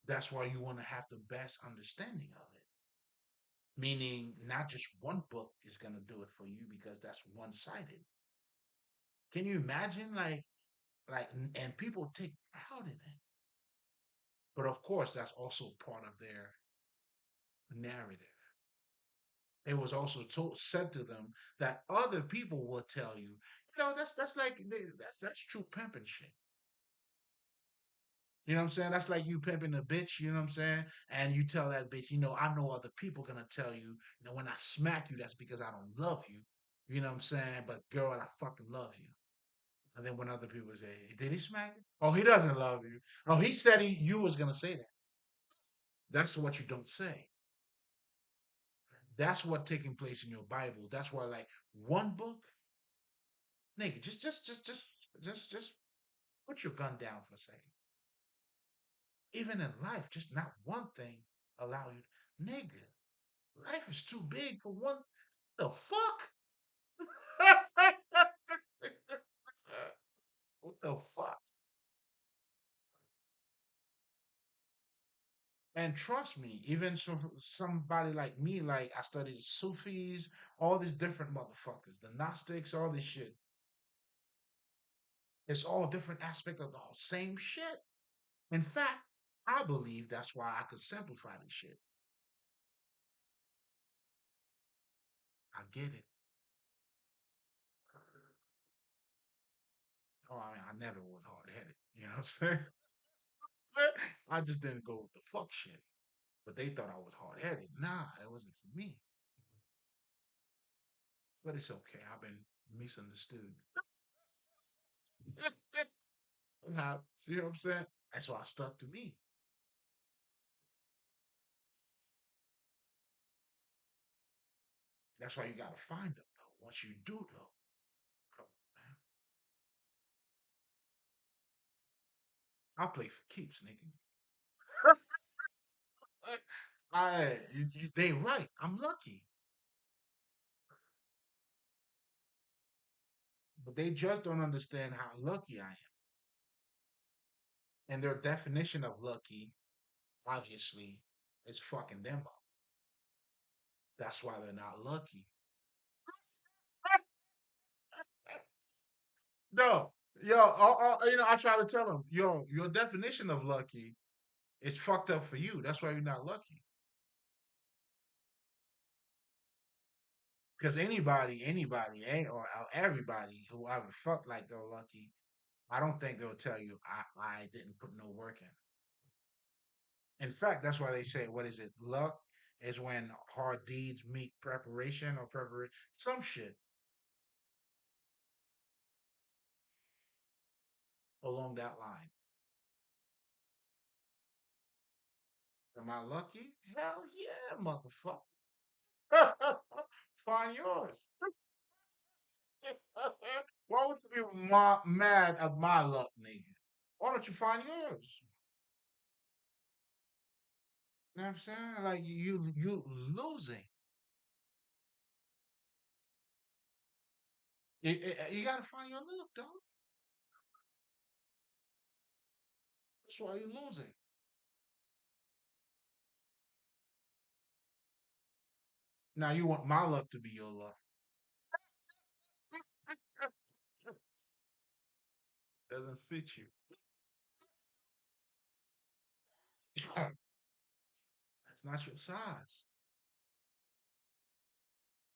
That's why you want to have the best understanding of it. Meaning not just one book is gonna do it for you because that's one sided. Can you imagine and people take pride in it. But of course, that's also part of their narrative. It was also said to them that other people will tell you, that's like that's true pimping shit. You know what I'm saying? That's like you pimping a bitch, you know what I'm saying? And you tell that bitch, I know other people gonna tell you, when I smack you, that's because I don't love you. You know what I'm saying? But girl, I fucking love you. And then when other people say, did he smack you? Oh, he doesn't love you. Oh, he said you was gonna say that. That's what you don't say. That's what taking place in your Bible. That's why, like, one book, nigga, just put your gun down for a second. Even in life, just not one thing allow you, nigga. Life is too big for one. The fuck? What the fuck? And trust me, even somebody like me, like I studied Sufis, all these different motherfuckers, the Gnostics, all this shit. It's all different aspect of the whole same shit. In fact, I believe that's why I could simplify this shit. I get it. Oh, I mean, I never was hard headed. You know what I'm saying? I just didn't go with the fuck shit. But they thought I was hard headed. Nah, it wasn't for me. But it's okay. I've been misunderstood. See what I'm saying? That's why I stuck to me. That's why you gotta find them though. Once you do though, come on, man. I play for keeps, nigga. They right. I'm lucky, but they just don't understand how lucky I am. And their definition of lucky, obviously, is fucking them up. That's why they're not lucky. No, yo, I try to tell them, yo, your definition of lucky is fucked up for you. That's why you're not lucky. Because anybody, or everybody who ever felt like they're lucky, I don't think they'll tell you I didn't put no work in. In fact, that's why they say, what is it? Luck is when hard deeds meet preparation or preparation, some shit along that line. Am I lucky? Hell yeah, motherfucker. Find yours. Why would you be mad at my luck, nigga? Why don't you find yours? You know what I'm saying? Like you losing. You gotta find your luck, dog. That's why you're losing. Now you want my luck to be your luck. Doesn't fit you. That's not your size.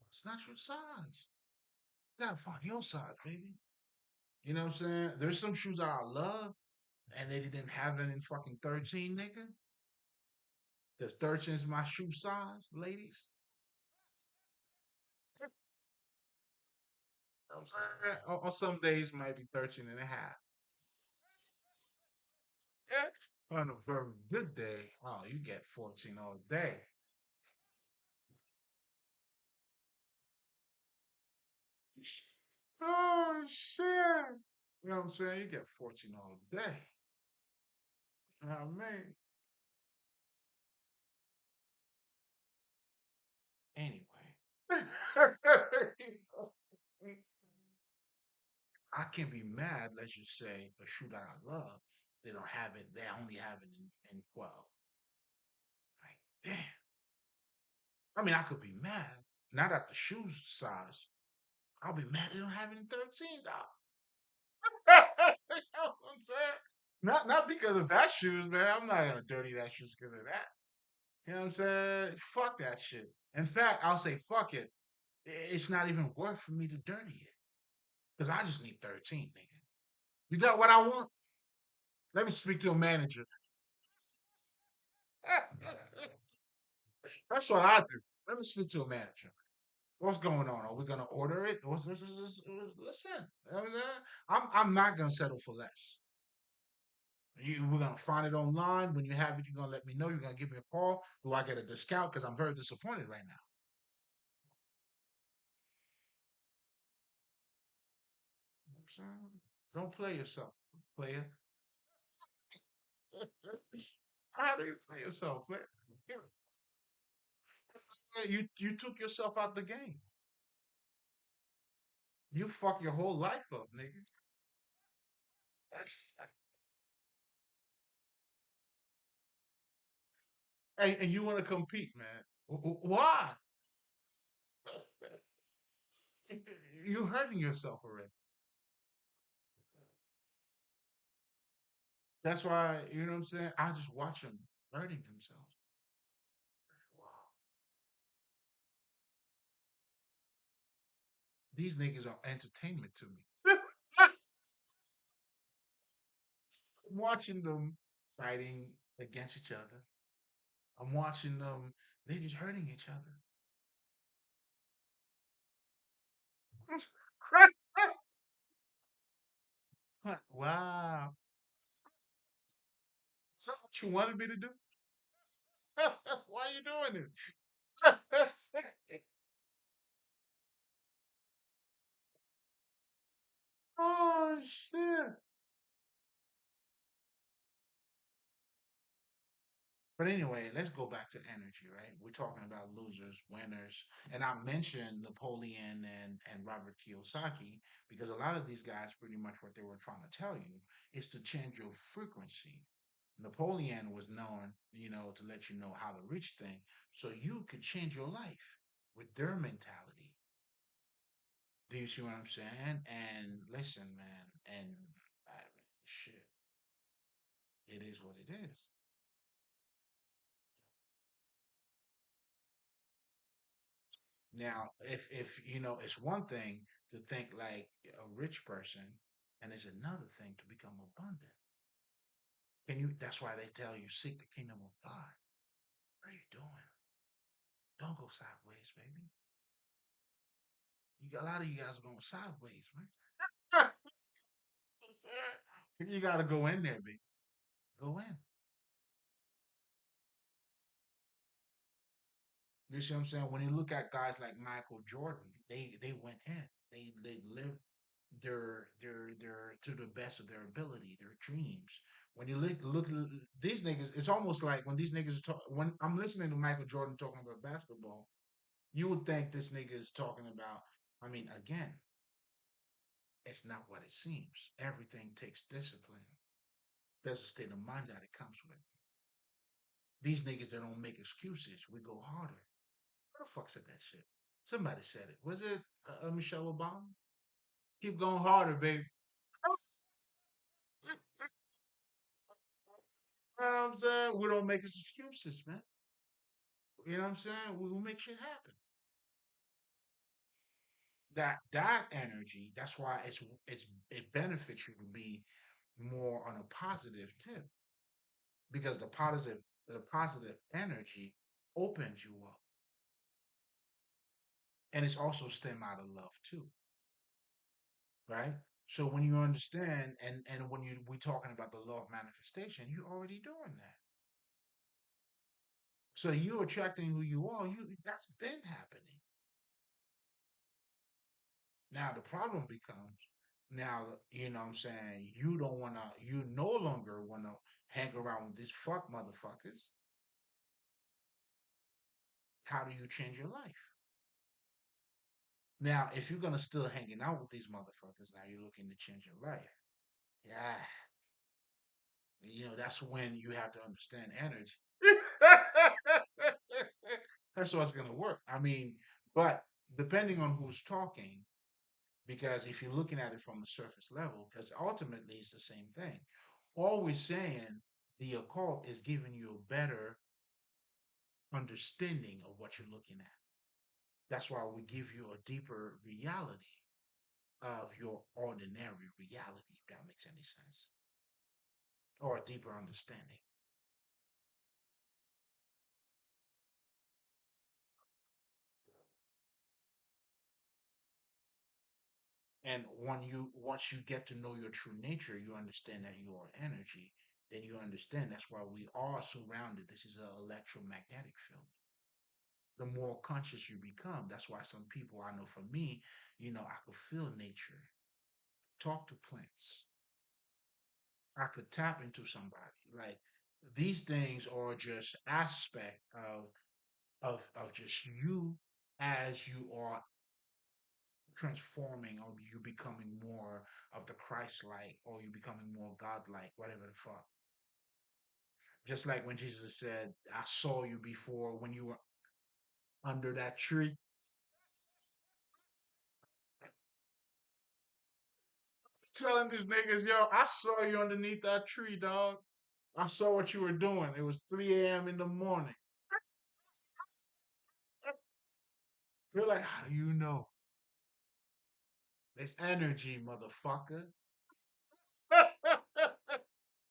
It's not your size. You gotta find your size, baby. You know what I'm saying? There's some shoes that I love, and they didn't have it in fucking 13, nigga. Because 13 is my shoe size, ladies. You know what I'm saying? On some days, it might be 13 and a half. On a very good day, oh, you get 14 all day. Oh, shit. You know what I'm saying? You get 14 all day. You know what I mean? Anyway. I can be mad, let's just say, a shoe that I love, they don't have it, they only have it in 12. Like, damn. I mean, I could be mad, not at the shoe size. I'll be mad they don't have any 13, dog. You know what I'm saying? Not because of that shoes, man. I'm not gonna dirty that shoes because of that. You know what I'm saying? Fuck that shit. In fact, I'll say fuck it. It's not even worth for me to dirty it because I just need 13, nigga. You got what I want? Let me speak to a manager. That's what I do. Let me speak to a manager. What's going on? Are we gonna order it? Listen, you know what I'm saying? I'm not gonna settle for less. We're gonna find it online. When you have it, you're gonna let me know. You're gonna give me a call. Do I get a discount? Because I'm very disappointed right now. You know what I'm saying? Don't play yourself, player. How do you play yourself, man? You took yourself out the game. You fuck your whole life up, nigga. And you want to compete, man? Why? You're hurting yourself already. That's why you know what I'm saying. I just watch them hurting themselves. Wow, these niggas are entertainment to me. Watching them fighting against each other. I'm watching them. They're just hurting each other. Wow. Is that what you wanted me to do? Why are you doing it? Oh shit. But anyway, let's go back to energy, right? We're talking about losers, winners, and I mentioned Napoleon and Robert Kiyosaki because a lot of these guys, pretty much what they were trying to tell you is to change your frequency. Napoleon was known, to let you know how to reach things, so you could change your life with their mentality. Do you see what I'm saying? And listen, man, and shit, it is what it is. Now, if it's one thing to think like a rich person, and it's another thing to become abundant. And that's why they tell you seek the kingdom of God. What are you doing? Don't go sideways, baby. You got a lot of you guys are going sideways, man. You gotta go in there, baby. Go in. You see what I'm saying? When you look at guys like Michael Jordan, they went in. They lived their to the best of their ability, their dreams. When you look these niggas, it's almost like when these niggas talk. When I'm listening to Michael Jordan talking about basketball, you would think this nigga is talking about. I mean, again, it's not what it seems. Everything takes discipline. There's a state of mind that it comes with. These niggas that don't make excuses. We go harder. Who the fuck said that shit? Somebody said it. Was it Michelle Obama? Keep going harder, baby. You know what I'm saying? We don't make excuses, man. You know what I'm saying? We will make shit happen. That energy, that's why it benefits you to be more on a positive tip because the positive energy opens you up. And it's also stem out of love too, right? So when you understand and when we talking about the law of manifestation, you're already doing that. So you attracting who you are, that's been happening. Now the problem becomes now, what I'm saying, you no longer wanna hang around with these fuck motherfuckers. How do you change your life? Now, if you're gonna still hanging out with these motherfuckers, now you're looking to change your life. Yeah, that's when you have to understand energy. That's what's gonna work. I mean, but depending on who's talking, because if you're looking at it from the surface level, because ultimately it's the same thing. All we're saying, the occult is giving you a better understanding of what you're looking at. That's why we give you a deeper reality of your ordinary reality, if that makes any sense, or a deeper understanding. And once you get to know your true nature, you understand that you are energy. Then you understand that's why we are surrounded. This is an electromagnetic field. The more conscious you become, that's why some people, I know for me, I could feel nature, talk to plants, I could tap into somebody. Like these things are just aspect of just you as you are transforming, or you becoming more of the Christ like, or you becoming more God like, whatever the fuck. Just like when Jesus said, I saw you before when you were under that tree. Telling these niggas, yo, I saw you underneath that tree, dog. I saw what you were doing. It was 3 a.m. in the morning. They're like, how do you know? It's energy, motherfucker.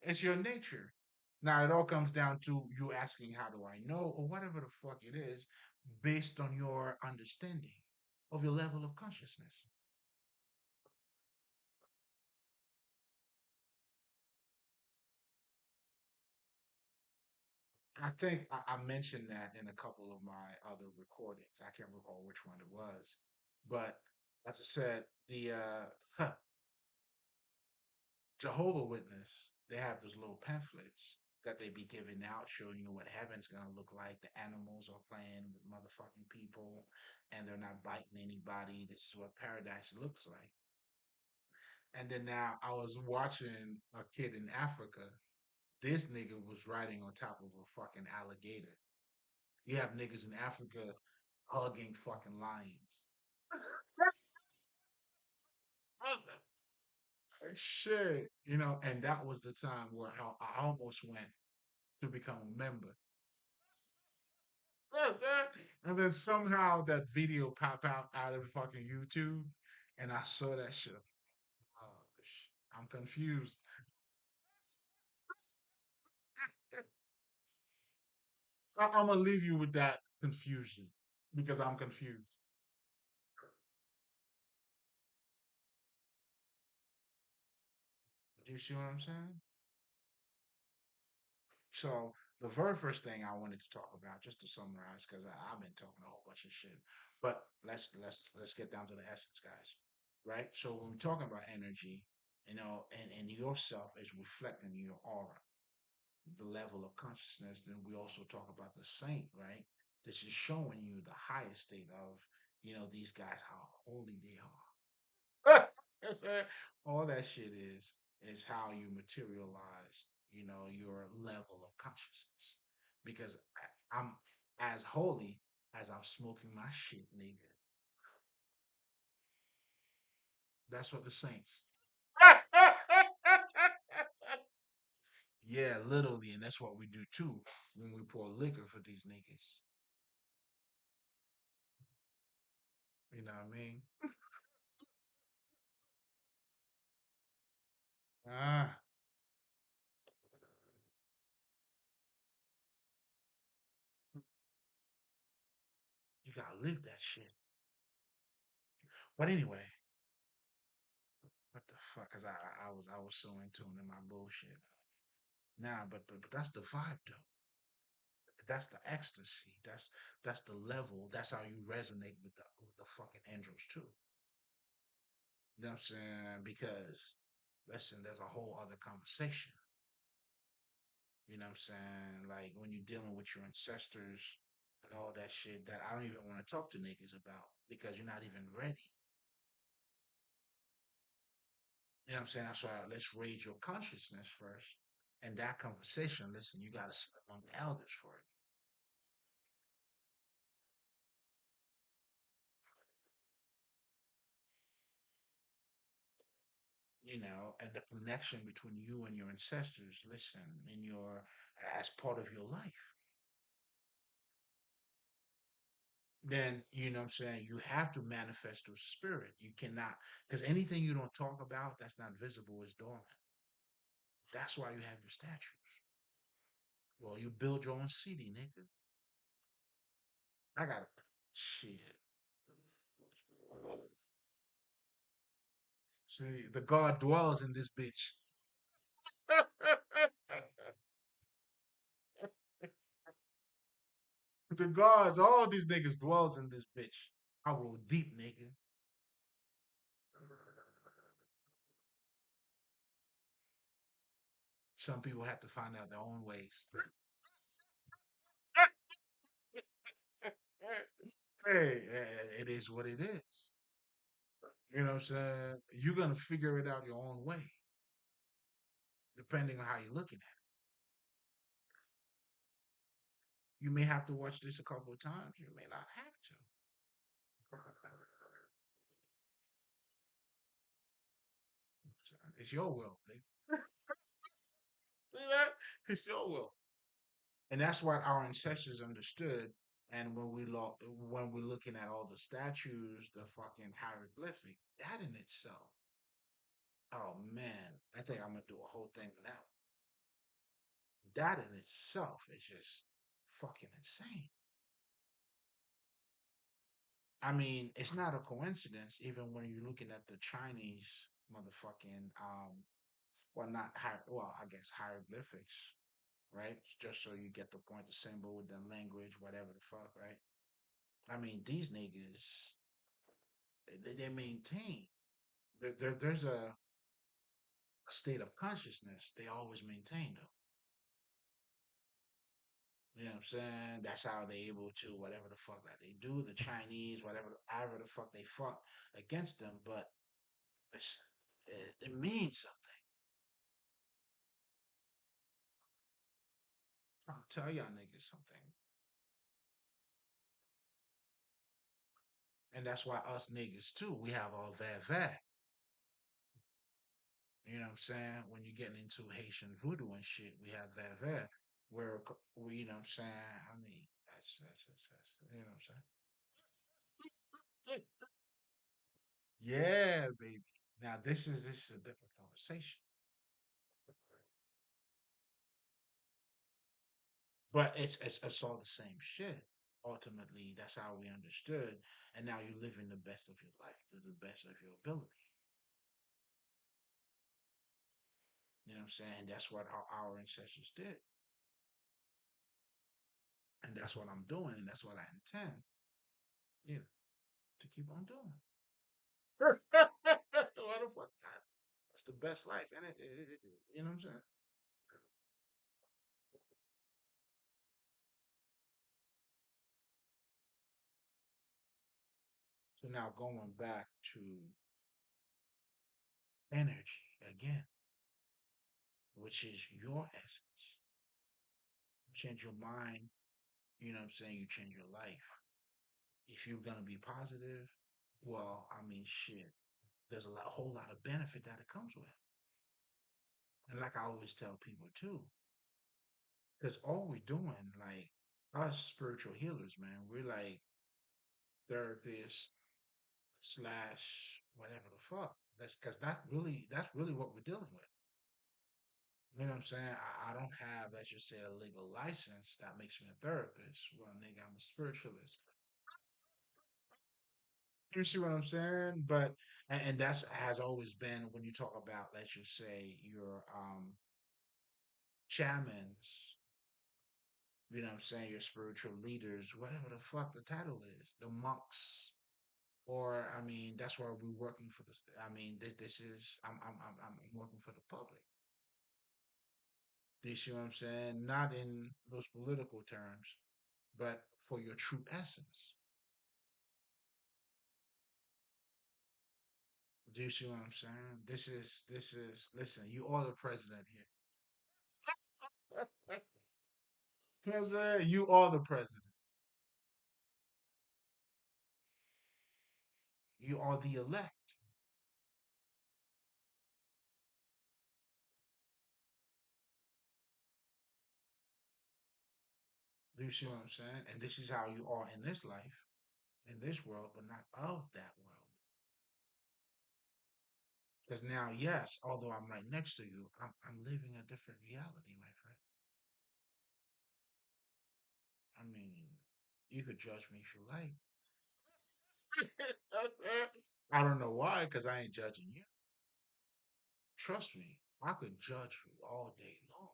It's your nature. Now it all comes down to you asking, how do I know, or whatever the fuck it is, based on your understanding of your level of consciousness. I think I mentioned that in a couple of my other recordings. I can't recall which one it was, but as I said, the Jehovah Witness, they have those little pamphlets that they be giving out, showing you what heaven's gonna look like. The animals are playing with motherfucking people, and they're not biting anybody. This is what paradise looks like. And then now I was watching a kid in Africa. This nigga was riding on top of a fucking alligator. You have niggas in Africa hugging fucking lions. Shit, and that was the time where I almost went to become a member. Yes, and then somehow that video pop out of fucking YouTube, and I saw that shit. Oh, I'm confused. I'm gonna leave you with that confusion because I'm confused. Do you see what I'm saying? So the very first thing I wanted to talk about, just to summarize, because I've been talking a whole bunch of shit, but let's get down to the essence, guys. Right? So when we're talking about energy, and yourself is reflecting your aura, the level of consciousness, then we also talk about the saint, right? This is showing you the highest state of, these guys, how holy they are. That's it. All that shit is how you materialize, your level of consciousness. Because I'm as holy as I'm smoking my shit, nigga. That's what the saints. Yeah, literally, and that's what we do too when we pour liquor for these niggas. You know what I mean? Ah, you gotta live that shit. But anyway, what the fuck? Cause I was so in tune in my bullshit. Nah, but that's the vibe though. That's the ecstasy. That's the level. That's how you resonate with the fucking angels too. You know what I'm saying? Because listen, there's a whole other conversation. You know what I'm saying? Like when you're dealing with your ancestors and all that shit that I don't even want to talk to niggas about because you're not even ready. You know what I'm saying? That's why let's raise your consciousness first. And that conversation, listen, you gotta sit among the elders for it. and the connection between you and your ancestors, listen, in your as part of your life, then what I'm saying, you have to manifest through spirit. You cannot, because anything you don't talk about that's not visible is dormant. That's why you have your statues. Well, you build your own city, nigga. I got shit. See, the God dwells in this bitch. The gods, all these niggas dwells in this bitch. I roll deep, nigga. Some people have to find out their own ways. Hey, it is what it is. You know what I'm saying? You're gonna figure it out your own way, depending on how you're looking at it. You may have to watch this a couple of times. You may not have to. It's your will, nigga. See that? It's your will. And that's what our ancestors understood. And when we're looking at all the statues, the fucking hieroglyphic, that in itself, oh man, I think I'm gonna do a whole thing now. That in itself is just fucking insane. I mean, it's not a coincidence, even when you're looking at the Chinese motherfucking well, not well, I guess hieroglyphics, right? Just so you get the point, the symbol, the language, whatever the fuck, right? I mean, these niggas, they maintain. There's a state of consciousness they always maintain, though. You know what I'm saying? That's how they able to whatever the fuck that they do. The Chinese, however the fuck they fuck against them, but it's, it means something. I'm trying to tell y'all niggas something, and that's why us niggas too. We have all that. You know what I'm saying? When you're getting into Haitian voodoo and shit, we have that. Where we, you know what I'm saying? I mean, that's you know what I'm saying? Yeah, baby. Now this is a different conversation, but it's all the same shit. Ultimately, that's how we understood, and now you're living the best of your life to the best of your ability. You know what I'm saying? That's what our ancestors did, and that's what I'm doing, and that's what I intend, you know, to keep on doing. What the fuck? That's the best life, and you know what I'm saying? So now going back to energy again, which is your essence. Change your mind, you know what I'm saying? You change your life. If you're gonna be positive, well, I mean, shit. There's a whole lot of benefit that it comes with. And like I always tell people too, because all we're doing, like us spiritual healers, man, we're like therapists slash whatever the fuck. That's because that's really what we're dealing with. You know what I'm saying? I don't have, let's just say, a legal license that makes me a therapist. Well, nigga, I'm a spiritualist. You see what I'm saying? But and that's has always been when you talk about, let's just say, your shamans, you know what I'm saying, your spiritual leaders, whatever the fuck the title is, the monks. Or I mean, that's why we're working for this. I mean, this is I'm working for the public. Do you see what I'm saying? Not in those political terms, but for your true essence. Do you see what I'm saying? This is listen, you are the president here. You know what I'm saying? You are the president. You are the elect. You see what I'm saying? And this is how you are in this life, in this world, but not of that world. Because now, yes, although I'm right next to you, I'm living a different reality, my friend. I mean, you could judge me if you like. I don't know why, because I ain't judging you. Trust me, I could judge you all day long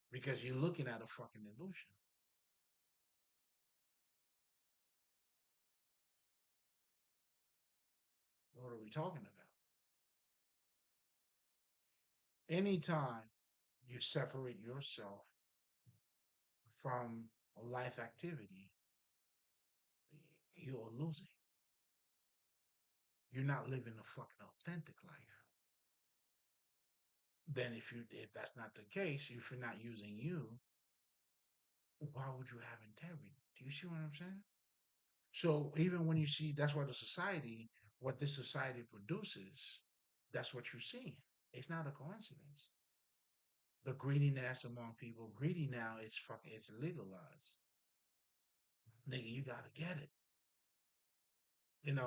because you're looking at a fucking illusion. What are we talking about? Anytime you separate yourself from a life activity, you're losing. You're not living a fucking authentic life. Then if that's not the case, if you're not using you, why would you have integrity? Do you see what I'm saying? So even when you see that's why the society, what this society produces, that's what you're seeing. It's not a coincidence. The greediness among people, greedy now is fucking it's legalized. Nigga, you gotta get it.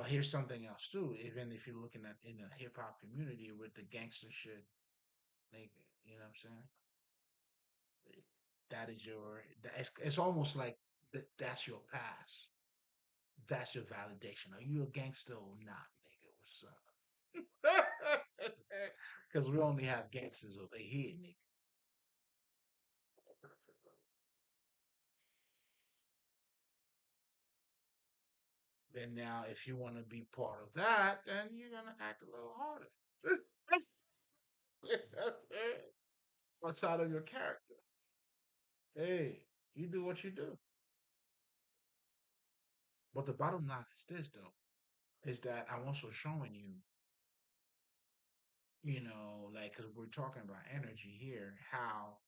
Here's something else too. Even if you're looking at in the hip hop community with the gangster shit, nigga, you know what I'm saying? That is it's almost like that's your pass. That's your validation. Are you a gangster or not, nigga? What's up? Because we only have gangsters over here, nigga. Then now, if you want to be part of that, then you're gonna act a little harder. What's out of your character? Hey, you do what you do. But the bottom line is this, though, is that I'm also showing you, like, because we're talking about energy here, how,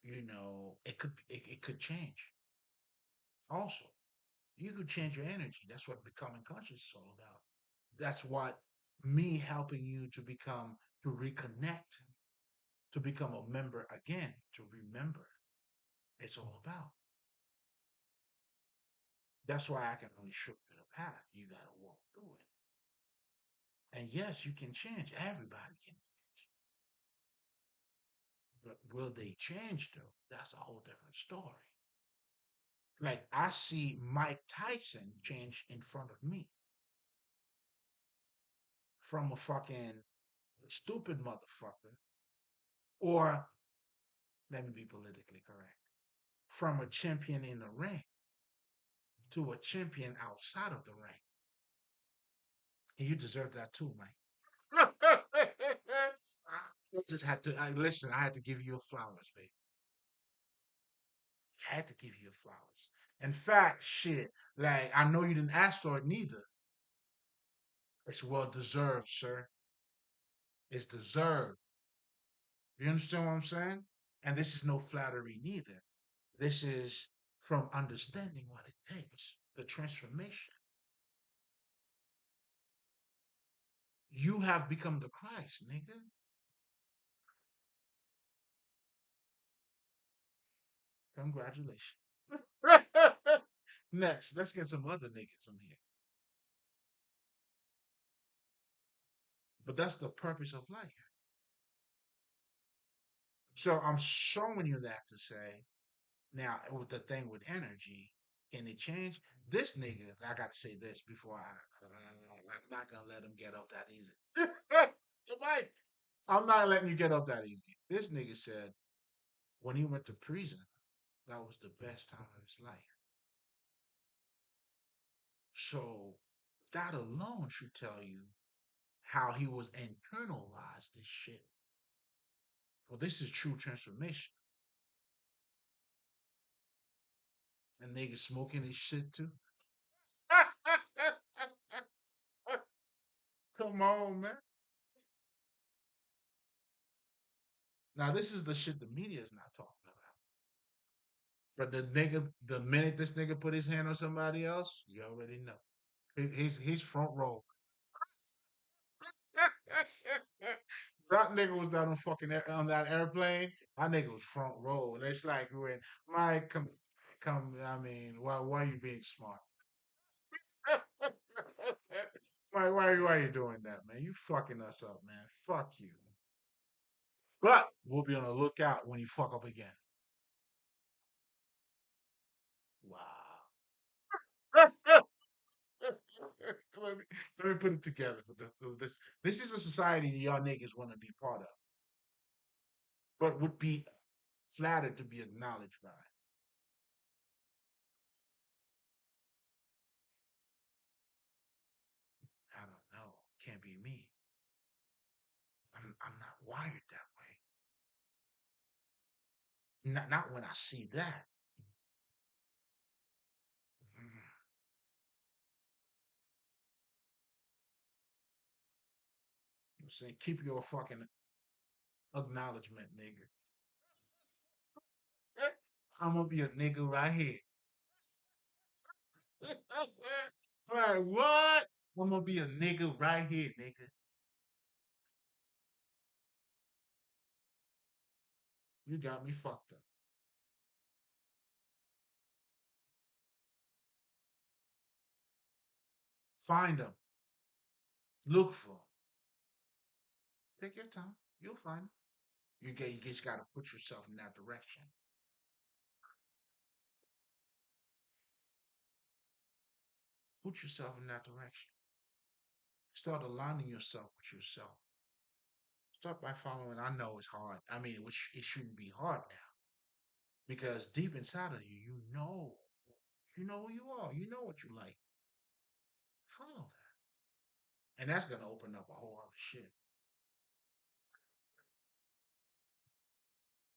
it could change. Also, you could change your energy. That's what becoming conscious is all about. That's what me helping you to reconnect, to become a member again, to remember. It's all about. That's why I can only show you the path. You got to walk through it. And yes, you can change. Everybody can change. But will they change though? That's a whole different story. Like I see Mike Tyson change in front of me from a fucking stupid motherfucker, or let me be politically correct, from a champion in the ring to a champion outside of the ring. And you deserve that too, Mike. I just had to listen. I had to give you your flowers, baby. Had to give you your flowers. In fact, shit, like I know you didn't ask for it neither. It's well deserved, sir. It's deserved. You understand what I'm saying? And this is no flattery neither. This is from understanding what it takes, the transformation. You have become the Christ, nigga. Congratulations. Next, let's get some other niggas on here. But that's the purpose of life. So I'm showing you that to say, now with the thing with energy, can it change? This nigga, I gotta say this before I'm not gonna let him get up that easy. Mike, I'm not letting you get up that easy. This nigga said when he went to prison, that was the best time of his life. So that alone should tell you how he was internalized this shit. Well, this is true transformation. And niggas smoking his shit too. Come on, man. Now this is the shit the media is not talking about. But the minute this nigga put his hand on somebody else, you already know. He's front row. That nigga was down on on that airplane. That nigga was front row, and it's like when Mike come. I mean, why are you being smart? Why are you doing that, man? You fucking us up, man. Fuck you. But we'll be on the lookout when you fuck up again. Wow. Let me put it together. This is a society that y'all niggas want to be part of, but would be flattered to be acknowledged by. I don't know. Can't be me. I'm not wired that way. Not when I see that. Mm. I'm saying keep your fucking acknowledgement, nigga. I'm gonna be a nigga right here. Like what? I'm gonna be a nigga right here, nigga. You got me fucked up. Find them. Look for them. Take your time. You'll find them. You just gotta put yourself in that direction. Put yourself in that direction. Start aligning yourself with yourself. Start by following. I know it's hard. I mean, which it shouldn't be hard now because deep inside of you, you know who you are. You know what you like. Follow that, and that's gonna open up a whole other shit.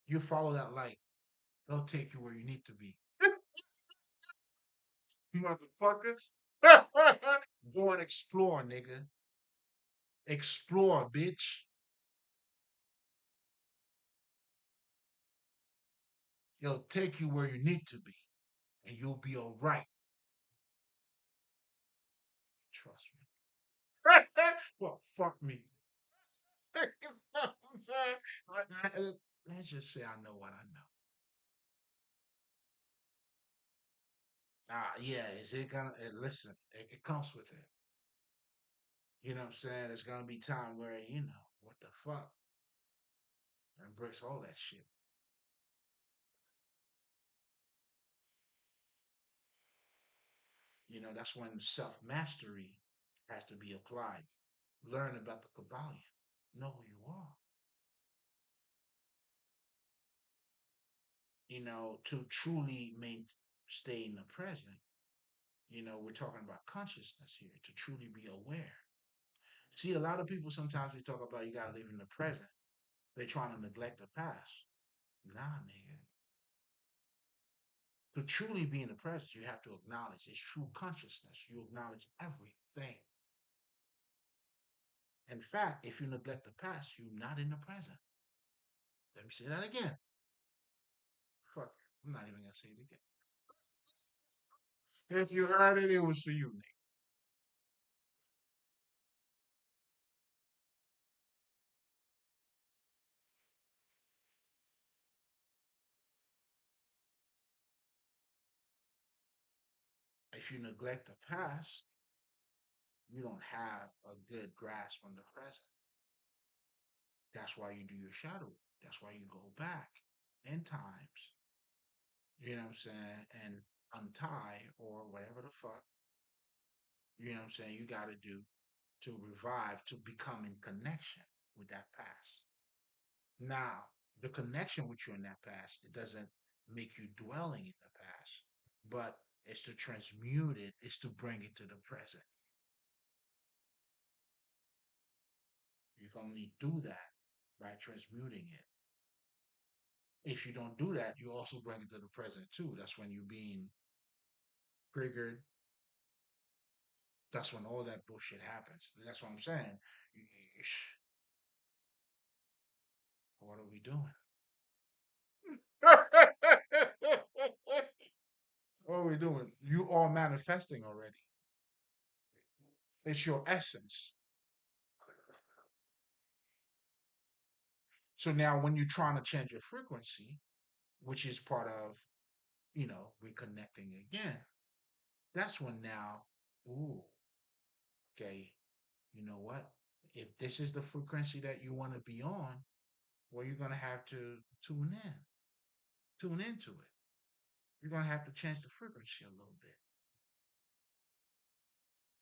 You follow that light, it'll take you where you need to be, motherfucker. Go and explore, nigga. Explore, bitch. It'll take you where you need to be, and you'll be all right. Trust me. Well, fuck me. You know what I'm saying? Let's just say I know what I know. Yeah, is it gonna listen? It comes with it. You know what I'm saying? There's gonna be time where what the fuck and breaks all that shit. That's when self mastery has to be applied. Learn about the Kabbalion. Know who you are. To truly stay in the present. We're talking about consciousness here. To truly be aware. See, a lot of people sometimes they talk about you gotta live in the present. They're trying to neglect the past. Nah, nigga. To truly be in the present, you have to acknowledge its true consciousness. You acknowledge everything. In fact, if you neglect the past, you're not in the present. Let me say that again. Fuck it. I'm not even gonna say it again. If you heard it, it was for you, nigga. If you neglect the past, you don't have a good grasp on the present. That's why you do your shadow. That's why you go back in times. You know what I'm saying? And untie or whatever the fuck, you got to do to revive, to become in connection with that past. Now, the connection with you in that past, it doesn't make you dwelling in the past, but it's to transmute it, it's to bring it to the present. You can only do that by transmuting it. If you don't do that, you also bring it to the present too. That's when you're being triggered. That's when all that bullshit happens. That's what I'm saying. What are we doing? What are we doing? You are manifesting already. It's your essence. So now when you're trying to change your frequency, which is part of, reconnecting again, that's when now, ooh, okay, you know what? If this is the frequency that you want to be on, well, you're going to have to tune into it. You're going to have to change the frequency a little bit.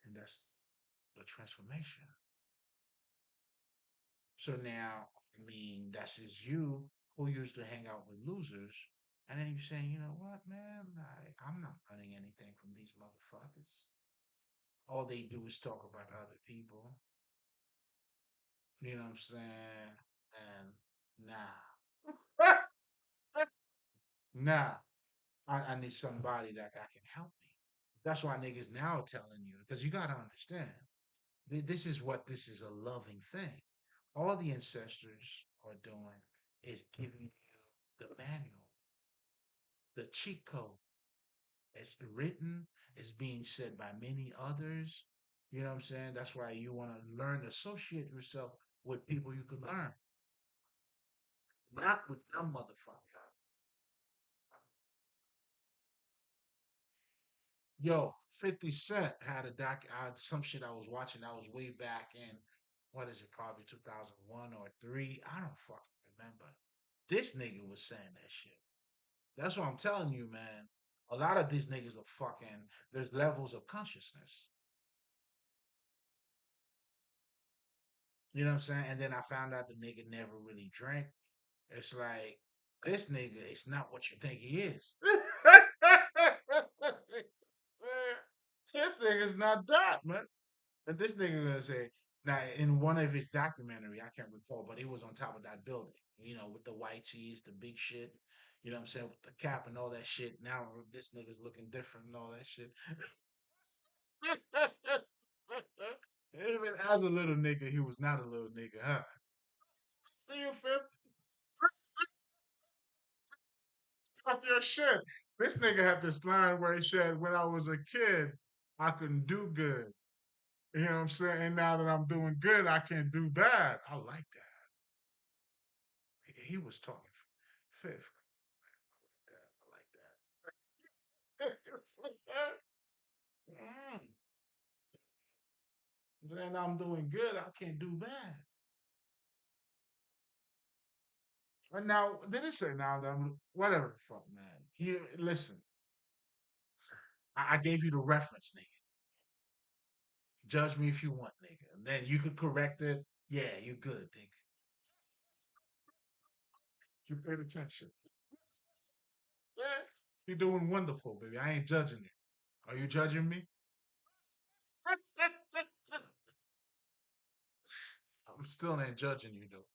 And that's the transformation. So now, I mean, that's just you who used to hang out with losers. And then you're saying, you know what, man? I'm not running anything from these motherfuckers. All they do is talk about other people. You know what I'm saying? And nah. Nah. I need somebody that can help me. That's why niggas now telling you, because you gotta understand, this is what this is a loving thing. All the ancestors are doing is giving you the manual, the cheat code. It's written, it's being said by many others. You know what I'm saying? That's why you want to learn to associate yourself with people you can learn, not with them motherfucker. Yo, 50 Cent had a some shit I was watching that was way back in, what is it, probably 2001 or 3. I don't fucking remember. This nigga was saying that shit. That's what I'm telling you, man. A lot of these niggas are fucking, there's levels of consciousness. You know what I'm saying? And then I found out the nigga never really drank. It's like, this nigga is not what you think he is. This nigga's not that, man. And this nigga gonna say, now in one of his documentary, I can't recall, but he was on top of that building, with the white tees, the big shit, you know what I'm saying, with the cap and all that shit. Now this nigga's looking different and all that shit. Even as a little nigga, he was not a little nigga, huh? See you, fifth? Fuck your shit. This nigga had this line where he said, when I was a kid, I couldn't do good. You know what I'm saying? And now that I'm doing good, I can't do bad. I like that. He was talking fifth. I like that. Mm. Then I'm doing good. I can't do bad. And now, did it say now that I'm whatever the fuck, man? You listen. I gave you the reference, nigga. Judge me if you want, nigga. And then you could correct it. Yeah, you good, nigga. You paid attention. Yeah, you're doing wonderful, baby. I ain't judging you. Are you judging me? I'm still ain't judging you though.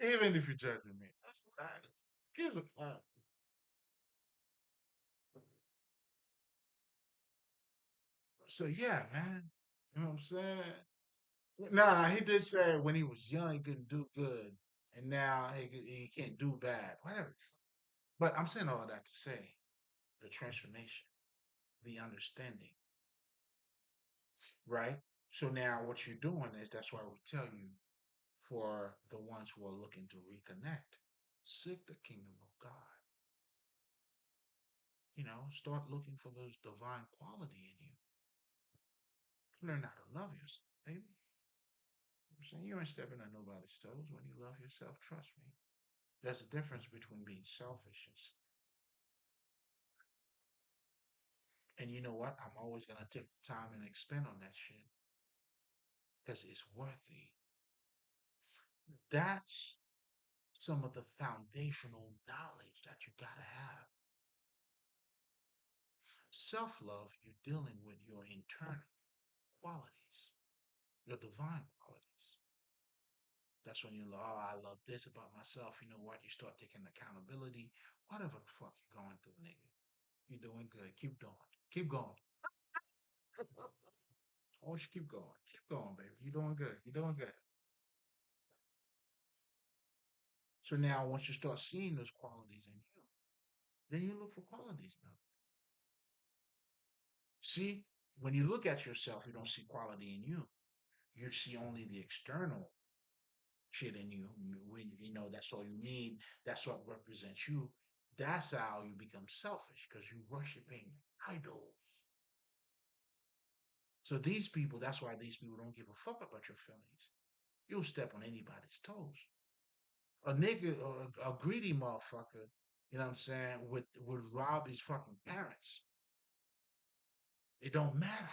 Even if you're judging me, that's fine. Gives a fuck. So yeah, man. You know what I'm saying? Nah, he did say when he was young he couldn't do good, and now he can't do bad. Whatever. But I'm saying all that to say the transformation, the understanding, right? So now what you're doing is that's why we tell you for the ones who are looking to reconnect, seek the kingdom of God. Start looking for those divine quality in you. Learn how to love yourself, baby. I'm saying you ain't stepping on nobody's toes when you love yourself. Trust me. There's a difference between being selfish and you know what? I'm always gonna take the time and expand on that shit because it's worthy. That's some of the foundational knowledge that you gotta have. Self-love, you're dealing with your internal qualities, your divine qualities. That's when you're like, oh, I love this about myself. You know what? You start taking accountability. Whatever the fuck you're going through, nigga. You're doing good. Keep doing. Keep going. I want you to keep going. Keep going, baby. You're doing good. You're doing good. So now, once you start seeing those qualities in you, then you look for qualities now. See, when you look at yourself, you don't see quality in you. You see only the external shit in you. When you know that's all you need, that's what represents you. That's how you become selfish because you worshiping idols. So these people, that's why these people don't give a fuck about your feelings. You'll step on anybody's toes. A nigga, a greedy motherfucker, you know what I'm saying, would rob his fucking parents. It don't matter.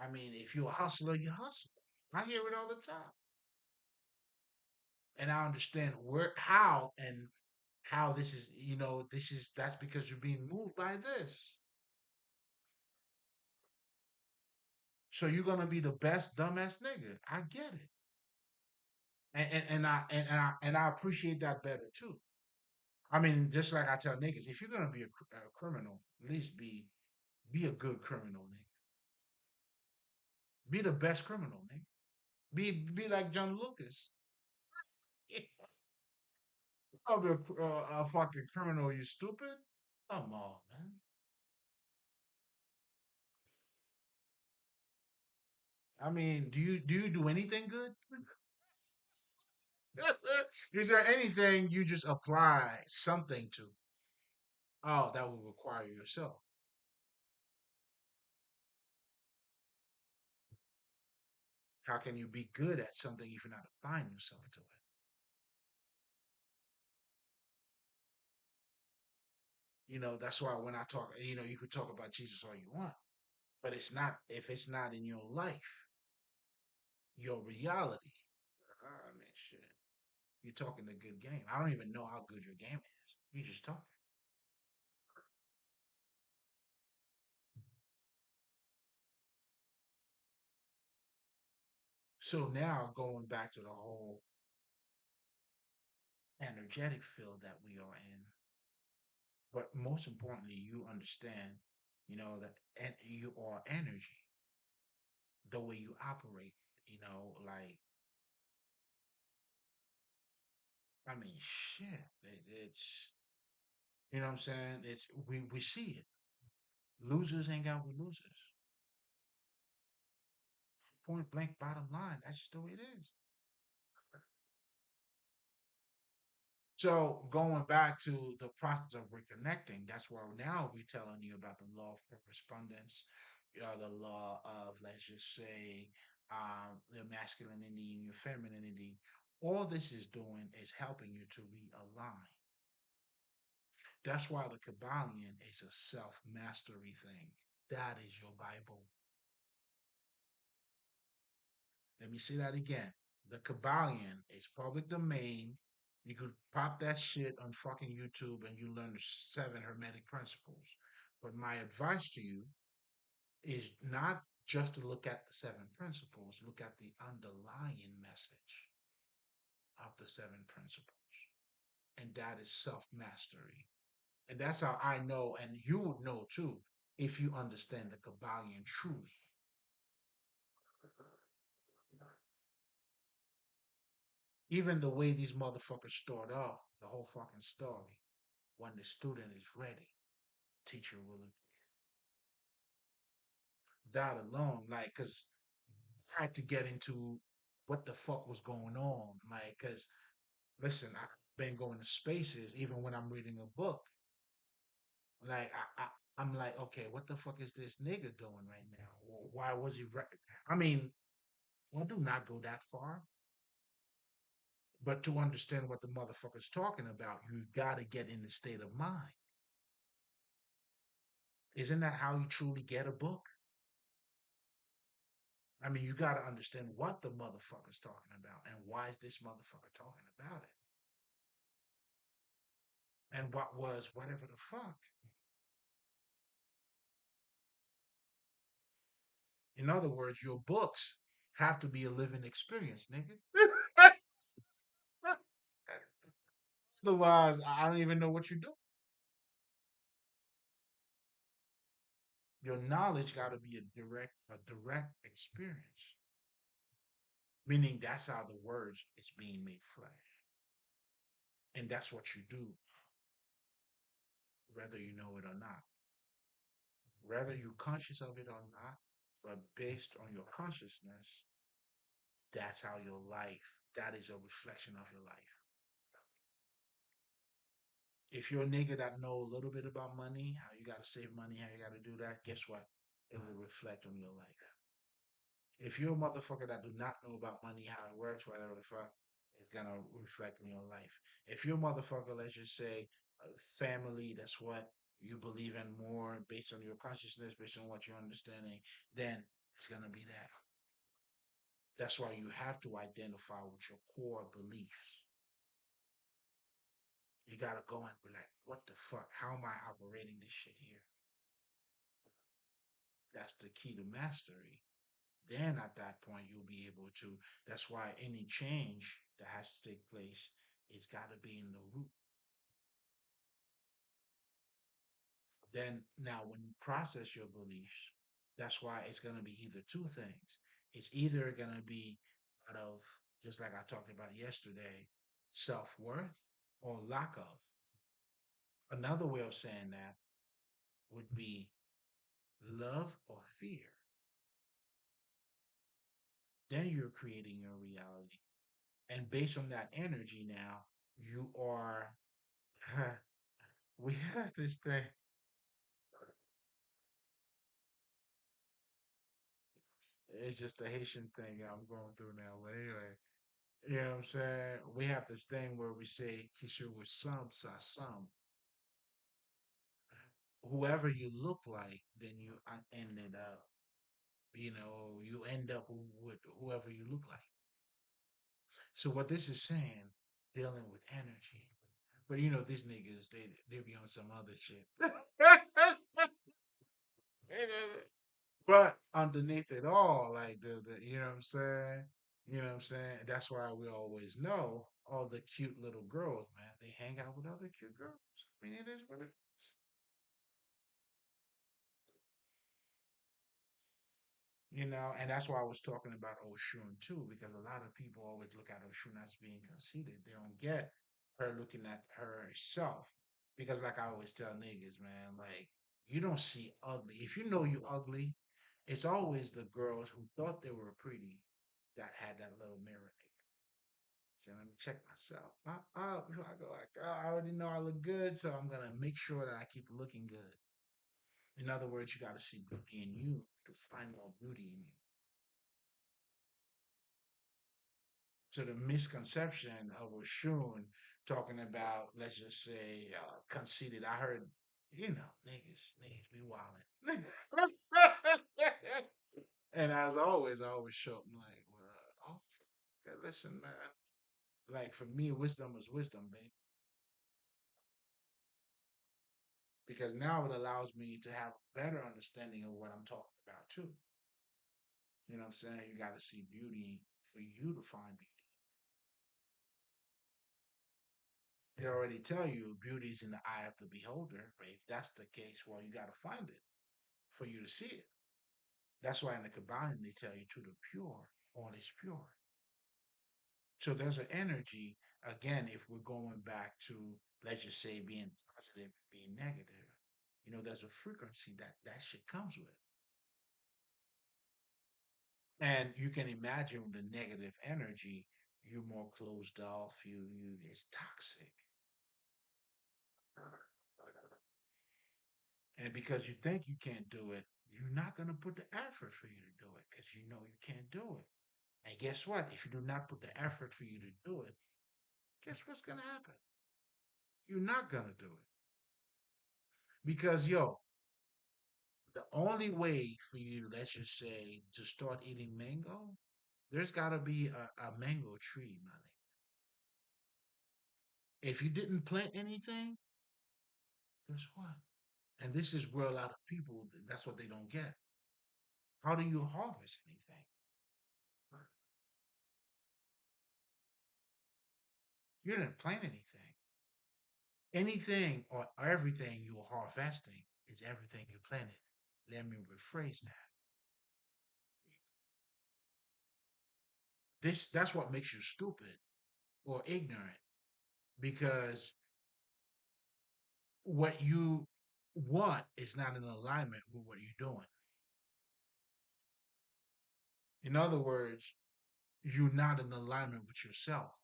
I mean, if you're a hustler, you hustle. I hear it all the time. And I understand where, how, and how this is, that's because you're being moved by this. So you're gonna be the best dumbass nigga. I get it. And I appreciate that better too. I mean, just like I tell niggas, if you're gonna be a criminal, at least be a good criminal, nigga. Be the best criminal, nigga. Be like John Lucas. I'll be a fucking criminal. You stupid. Come on, man. I mean, do you do anything good? Is there anything you just apply something to? Oh, that will require yourself. How can you be good at something if you're not applying yourself to it? That's why when I talk, you could talk about Jesus all you want, but if it's not in your life, your reality. I mean, shit. You're talking a good game. I don't even know how good your game is. You just talking. So now going back to the whole energetic field that we are in, but most importantly, you understand, that you are energy, the way you operate, like, I mean, shit, it's, what I'm saying? We see it. Losers hang out with losers. Point blank, bottom line. That's just the way it is. So going back to the process of reconnecting, that's where now we're telling you about the law of correspondence, the law of, let's just say, your masculinity and your femininity. All this is doing is helping you to realign. That's why the Kabbalion is a self mastery thing. That is your Bible. Let me say that again. The Kabbalion is public domain. You could pop that shit on fucking YouTube and you learn the seven hermetic principles. But my advice to you is not just to look at the seven principles, look at the underlying message of the seven principles. And that is self mastery. And that's how I know, and you would know too, if you understand the Kabbalion truly. Even the way these motherfuckers start off the whole fucking story, when the student is ready, teacher will. That alone, like, cause I had to get into what the fuck was going on, like, cause listen, I've been going to spaces even when I'm reading a book. Like, I'm like, okay, what the fuck is this nigga doing right now? Why was he? I mean, I do not go that far, but to understand what the motherfucker's talking about, you gotta get in the state of mind. Isn't that how you truly get a book? I mean, you got to understand what the motherfucker's talking about and why is this motherfucker talking about it and what was whatever the fuck. In other words, your books have to be a living experience, nigga. Otherwise, I don't even know what you're doing. Your knowledge got to be a direct experience, meaning that's how the words is being made flesh, and that's what you do, whether you know it or not, whether you're conscious of it or not. But based on your consciousness, that's how your life, that is a reflection of your life. If you're a nigga that know a little bit about money, how you gotta save money, how you gotta do that, guess what? It will reflect on your life. If you're a motherfucker that do not know about money, how it works, whatever the fuck, it's gonna reflect in your life. If you're a motherfucker, let's just say, family, that's what you believe in more based on your consciousness, based on what you're understanding, then it's gonna be that. That's why you have to identify with your core beliefs. You gotta go and be like, what the fuck? How am I operating this shit here? That's the key to mastery. Then at that point, you'll be able to. That's why any change that has to take place, it's got to be in the root. Then now, when you process your beliefs, that's why it's going to be either two things. It's either going to be out of, just like I talked about yesterday, self worth or lack of. Another way of saying that would be love or fear. Then you're creating your reality. And based on that energy now, you are, we have this thing. It's just a Haitian thing I'm going through now. But anyway, you know what I'm saying? We have this thing where we say, Kishu with some, sa some. Whoever you look like, then you ended up, you end up with whoever you look like. So what this is saying, dealing with energy. But these niggas, they be on some other shit. But underneath it all, like the you know what I'm saying? You know what I'm saying? That's why we always know all the cute little girls, man. They hang out with other cute girls. I mean, it is what it is. And that's why I was talking about Oshun too, because a lot of people always look at Oshun as being conceited. They don't get her looking at herself. Because like I always tell niggas, man, like you don't see ugly. If you know you ugly, it's always the girls who thought they were pretty that had that little mirror. So let me check myself. Before I go, like, oh, I already know I look good, so I'm gonna make sure that I keep looking good. In other words, you got to see beauty in you to find more beauty in you. So the misconception of Oshun talking about, let's just say, conceited. I heard, niggas be wilding. And as always, I always show up like, well, okay, listen, man. Like for me, wisdom is wisdom, babe. Because now it allows me to have a better understanding of what I'm talking about too. You know what I'm saying? You got to see beauty for you to find beauty. They already tell you beauty's in the eye of the beholder, but if that's the case, well, you got to find it for you to see it. That's why in the Kabbalah they tell you to the pure, all is pure. So there's an energy, again, if we're going back to, let's just say, being positive, being negative, there's a frequency that shit comes with. And you can imagine the negative energy, you're more closed off, it's toxic. And because you think you can't do it, you're not going to put the effort for you to do it because you know you can't do it. And guess what? If you do not put the effort for you to do it, guess what's going to happen? You're not going to do it. Because, yo, the only way for you, let's just say, to start eating mango, there's got to be a mango tree, money. If you didn't plant anything, guess what? And this is where a lot of people, that's what they don't get. How do you harvest anything? You didn't plant anything. Anything or everything you're harvesting is everything you planted. Let me rephrase that. That's what makes you stupid or ignorant because what you want is not in alignment with what you're doing. In other words, you're not in alignment with yourself.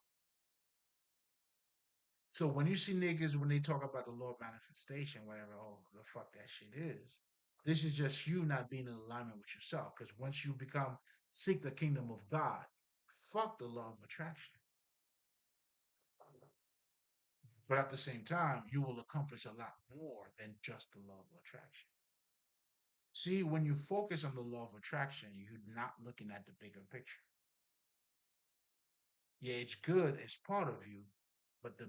So when you see niggas when they talk about the law of manifestation, whatever, oh the fuck that shit is. This is just you not being in alignment with yourself. Because once you become seek the kingdom of God, fuck the law of attraction. But at the same time, you will accomplish a lot more than just the law of attraction. See, when you focus on the law of attraction, you're not looking at the bigger picture. Yeah, it's good, it's part of you, but the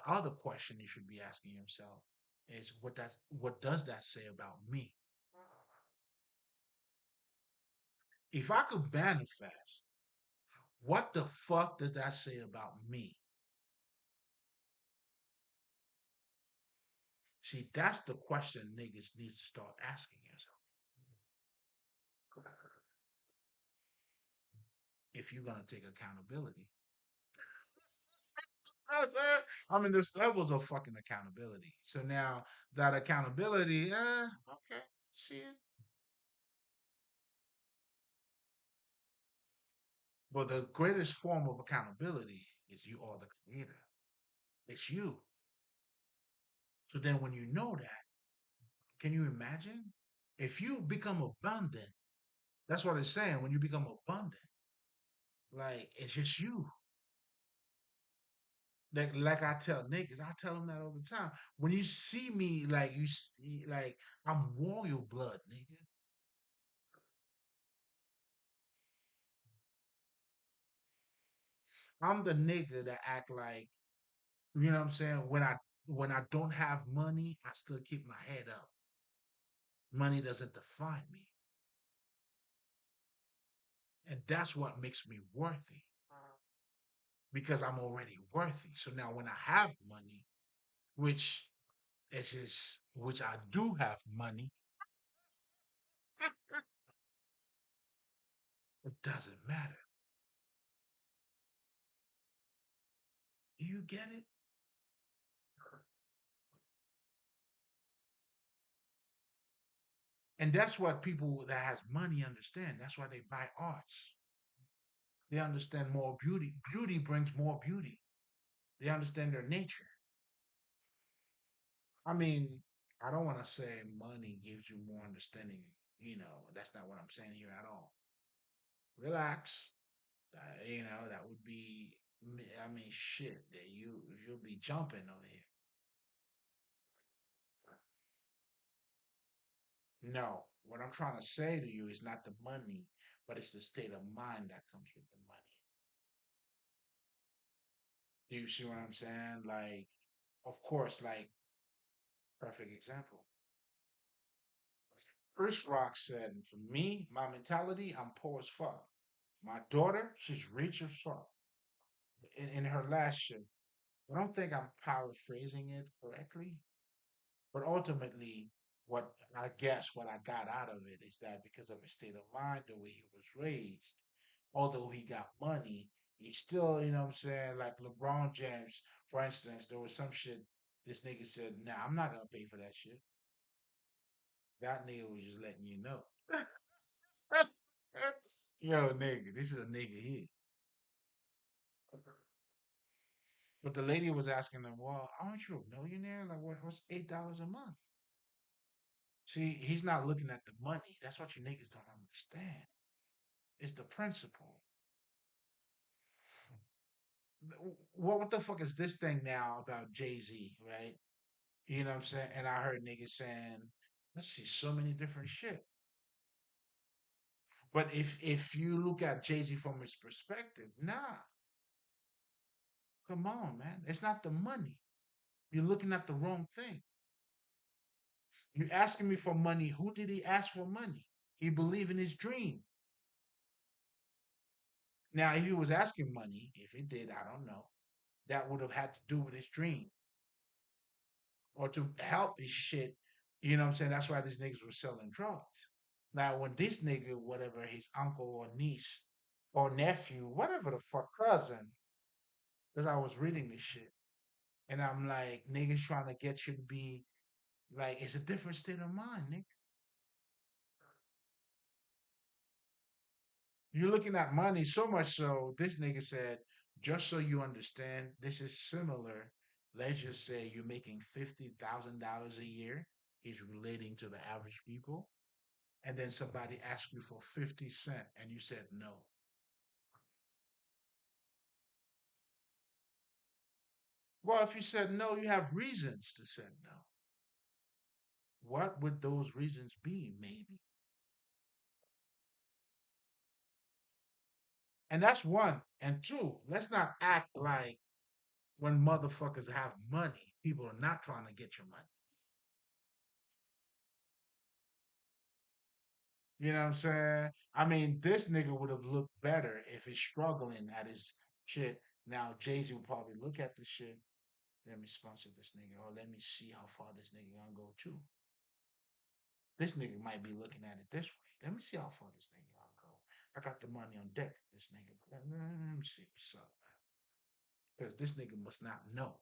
other question you should be asking yourself is what does that say about me? If I could manifest, what the fuck does that say about me? See, that's the question niggas needs to start asking yourself. If you're gonna take accountability. I mean, there's levels of fucking accountability. So now that accountability, okay, see it. But the greatest form of accountability is you are the creator. It's you. So then when you know that, can you imagine? If you become abundant, that's what it's saying. When you become abundant, like it's just you. Like I tell niggas, I tell them that all the time. When you see me, like you see, like I'm royal blood, nigga. I'm the nigga that act like, you know what I'm saying? When I don't have money, I still keep my head up. Money doesn't define me. And that's what makes me worthy because I'm already worthy. So now when I have money, which which I do have money, it doesn't matter. You get it? And that's what people that has money understand. That's why they buy arts. They understand more beauty. Beauty brings more beauty. They understand their nature. I mean, I don't want to say money gives you more understanding. That's not what I'm saying here at all. Relax. That would be. I mean, shit. That you'll be jumping over here. No, what I'm trying to say to you is not the money, but it's the state of mind that comes with the money. Do you see what I'm saying? Like, of course, like perfect example. Chris Rock said, for me, my mentality, I'm poor as fuck. My daughter, she's rich as fuck. In her last show, I don't think I'm paraphrasing it correctly, but ultimately, what I got out of it is that because of his state of mind, the way he was raised, although he got money, he still, you know what I'm saying, like LeBron James, for instance, there was some shit this nigga said, nah, I'm not gonna pay for that shit. That nigga was just letting you know. Yo, nigga, this is a nigga here. But the lady was asking him, well, aren't you a millionaire? Like, what's $8 a month? See, he's not looking at the money. That's what you niggas don't understand. It's the principle. What the fuck is this thing now about Jay Z, right? You know what I'm saying? And I heard niggas saying, let's see, so many different shit. But if you look at Jay Z from his perspective, nah, come on, man. It's not the money. You're looking at the wrong thing. You asking me for money. Who did he ask for money? He believed in his dream. Now, if he was asking money, if he did, I don't know. That would have had to do with his dream or to help his shit. You know what I'm saying? That's why these niggas were selling drugs. Now, when this nigga, whatever, his uncle or niece or nephew, whatever the fuck, cousin, because I was reading this shit, and I'm like, niggas trying to get you to be like, it's a different state of mind, nigga. You're looking at money so much so this nigga said, just so you understand, this is similar. Let's just say you're making $50,000 a year. He's relating to the average people. And then somebody asked you for 50 cents and you said no. Well, if you said no, you have reasons to say no. What would those reasons be, maybe? And that's one. And two, let's not act like when motherfuckers have money, people are not trying to get your money. You know what I'm saying? I mean, this nigga would have looked better if he's struggling at his shit. Now, Jay Z would probably look at this shit. Let me sponsor this nigga, or let me see how far this nigga gonna go too. This nigga might be looking at it this way. Let me see how far this nigga gonna go. I got the money on deck. This nigga. Let me see what's up, man. Because this nigga must not know.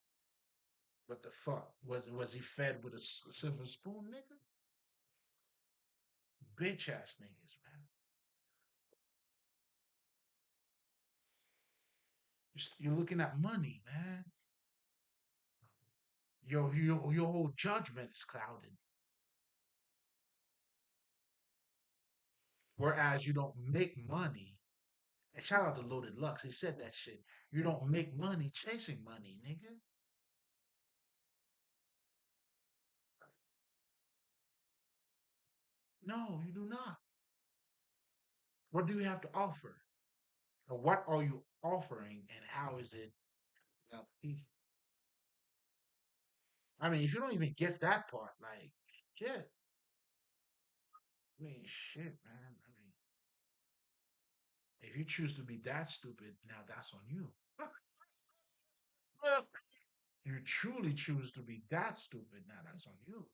What the fuck was he fed with a silver spoon, nigga? Bitch ass niggas, man. You're looking at money, man. Your whole judgment is clouded. Whereas you don't make money. And shout out to Loaded Lux. He said that shit. You don't make money chasing money, nigga. No, you do not. What do you have to offer? Or what are you offering and how is it? I mean, if you don't even get that part, like, shit. I mean, shit, man. I mean, if you choose to be that stupid, now that's on you. You truly choose to be that stupid, now that's on you.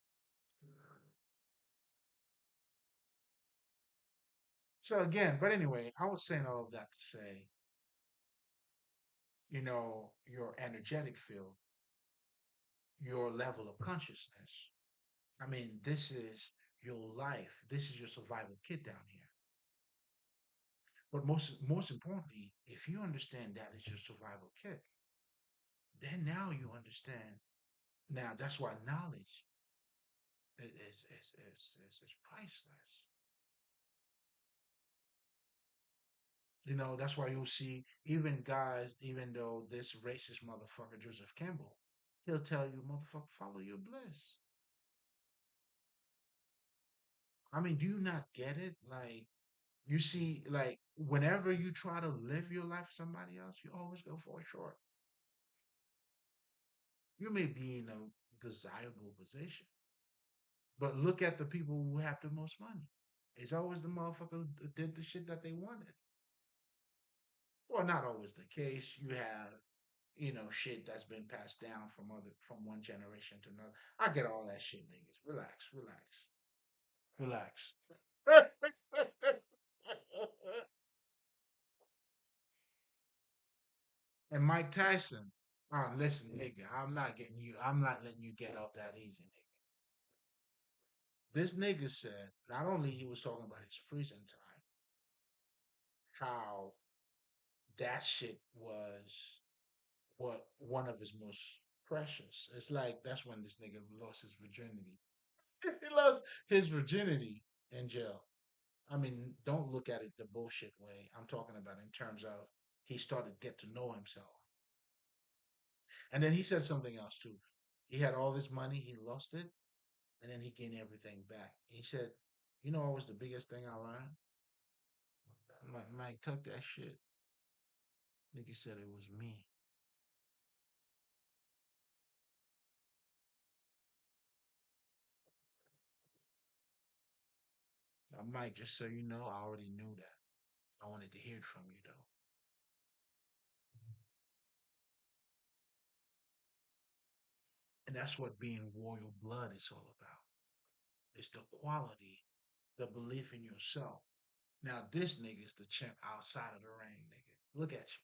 So again, but anyway, I was saying all of that to say, your energetic field, your level of consciousness. I mean, this is your life. This is your survival kit down here. But most importantly, if you understand that is your survival kit, then now you understand. Now that's why knowledge is priceless. That's why you'll see even guys, even though this racist motherfucker Joseph Campbell, he'll tell you, motherfucker, follow your bliss. I mean, do you not get it? Like, you see, like, whenever you try to live your life for somebody else, you always go fall short. You may be in a desirable position, but look at the people who have the most money. It's always the motherfucker who did the shit that they wanted. Well, not always the case. You have, shit that's been passed down from one generation to another. I get all that shit, niggas. Relax, relax, relax. And Mike Tyson. Oh, listen, nigga, I'm not letting you get off that easy, nigga. This nigga said not only he was talking about his prison time, how that shit was what one of his most precious. It's like that's when this nigga lost his virginity. He lost his virginity in jail. I mean, don't look at it the bullshit way. I'm talking about in terms of he started to get to know himself. And then he said something else too. He had all this money, he lost it, and then he gained everything back. He said, what was the biggest thing I learned? Mike, took that shit. Nigga said it was me. Now, Mike, just so you know, I already knew that. I wanted to hear it from you though. And that's what being royal blood is all about. It's the quality, the belief in yourself. Now this nigga is the champ outside of the ring, nigga. Look at you.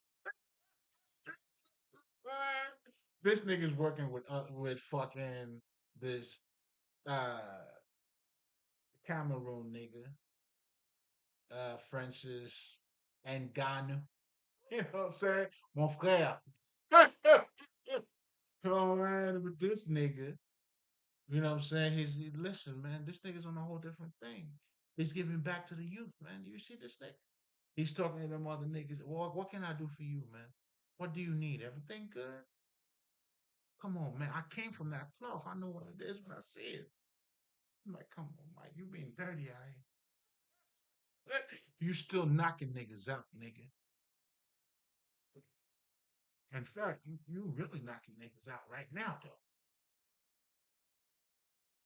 This nigga's working with fucking this uh Cameroon nigga, Francis. and Ghana. You know what I'm saying? Mon frère. Oh man, with this nigga, you know what I'm saying? Listen, man, this nigga's on a whole different thing. He's giving back to the youth, man. You see this nigga? He's talking to them other niggas. Well, what can I do for you, man? What do you need? Everything good? Come on, man. I came from that cloth. I know what it is when I see it. I'm like, come on, Mike. You being dirty, I ain't. You still knocking niggas out, nigga. In fact, you really knocking niggas out right now, though.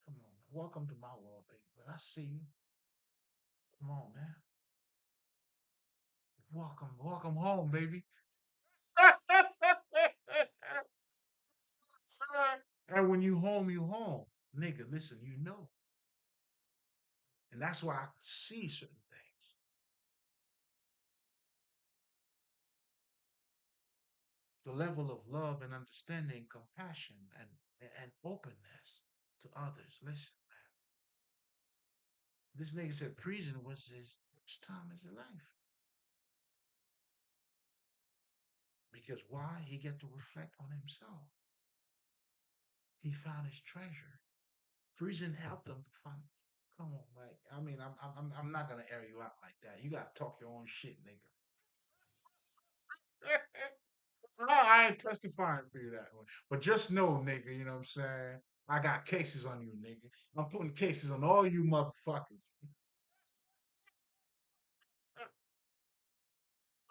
Come on, man. Welcome to my world, baby. But I see you. Come on, man. Welcome home, baby. And when you home. Nigga, listen, you know. And that's why I see certain things. The level of love and understanding, compassion, and openness to others. Listen, this nigga said prison was his worst time in his life. Because why? He get to reflect on himself. He found his treasure. Prison helped him to find. Come on, Mike. I mean, I'm not gonna air you out like that. You gotta talk your own shit, nigga. No, I ain't testifying for you that way. But just know, nigga, you know what I'm saying? I got cases on you, nigga. I'm putting cases on all you motherfuckers.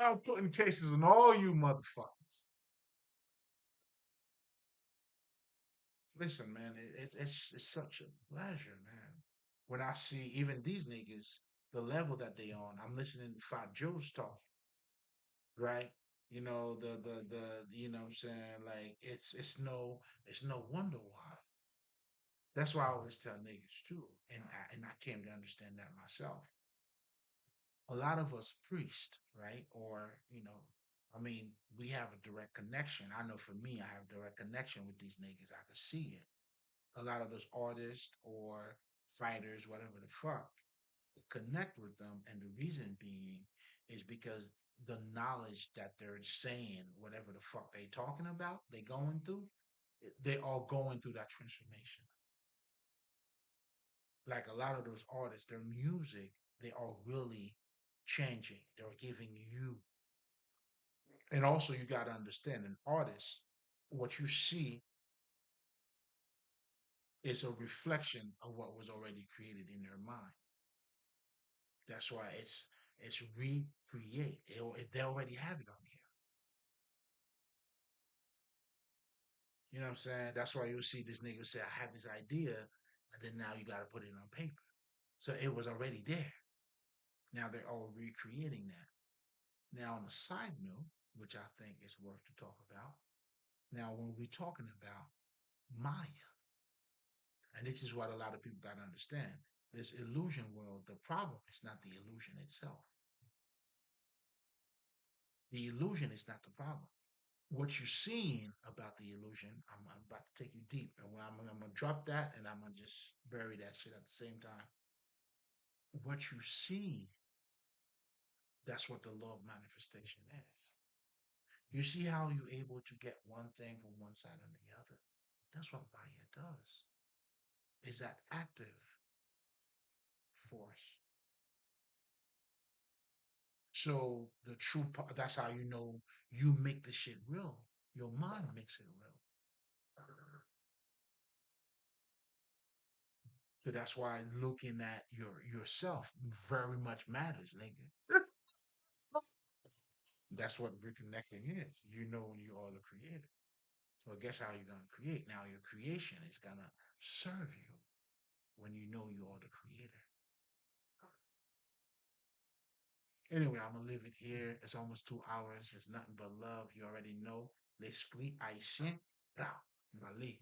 I'm putting cases on all you motherfuckers. Listen, man, it's such a pleasure, man. When I see even these niggas, the level that they on, I'm listening to Fat Joe's talking, right? You know, you know what I'm saying? Like it's no wonder why. That's why I always tell niggas too. And I came to understand that myself. A lot of us priests, right? Or, you know, I mean, we have a direct connection. I know for me, I have direct connection with these niggas. I can see it. A lot of those artists or fighters, whatever the fuck, connect with them. And the reason being is because the knowledge that they're saying, whatever the fuck they talking about, they going through, they all going through that transformation. Like a lot of those artists, their music, they are really changing. They're giving you, and also you got to understand an artist, what you see is a reflection of what was already created in their mind. That's why it's recreate. They already have it on here. You know what I'm saying? That's why you'll see this nigga say, I have this idea, and then now you got to put it on paper. So it was already there. Now they're all recreating that. Now, on a side note, which I think is worth to talk about, now when we're talking about Maya, and this is what a lot of people got to understand, this illusion world, the problem is not the illusion itself. The illusion is not the problem. What you're seeing about the illusion, I'm about to take you deep, and I'm gonna drop that, and I'm gonna just bury that shit at the same time. What you see, that's what the law of manifestation is. You see how you're able to get one thing from one side and the other. That's what Maya does. Is that active force? So the that's how you know you make the shit real. Your mind makes it real. So that's why looking at yourself very much matters, nigga. That's what reconnecting is. You know you are the creator. So guess how you're gonna create? Now your creation is gonna serve you when you know you are the creator. Anyway, I'm gonna leave it here. It's almost 2 hours. It's nothing but love. You already know. L'esprit haïtien. Là, Malé.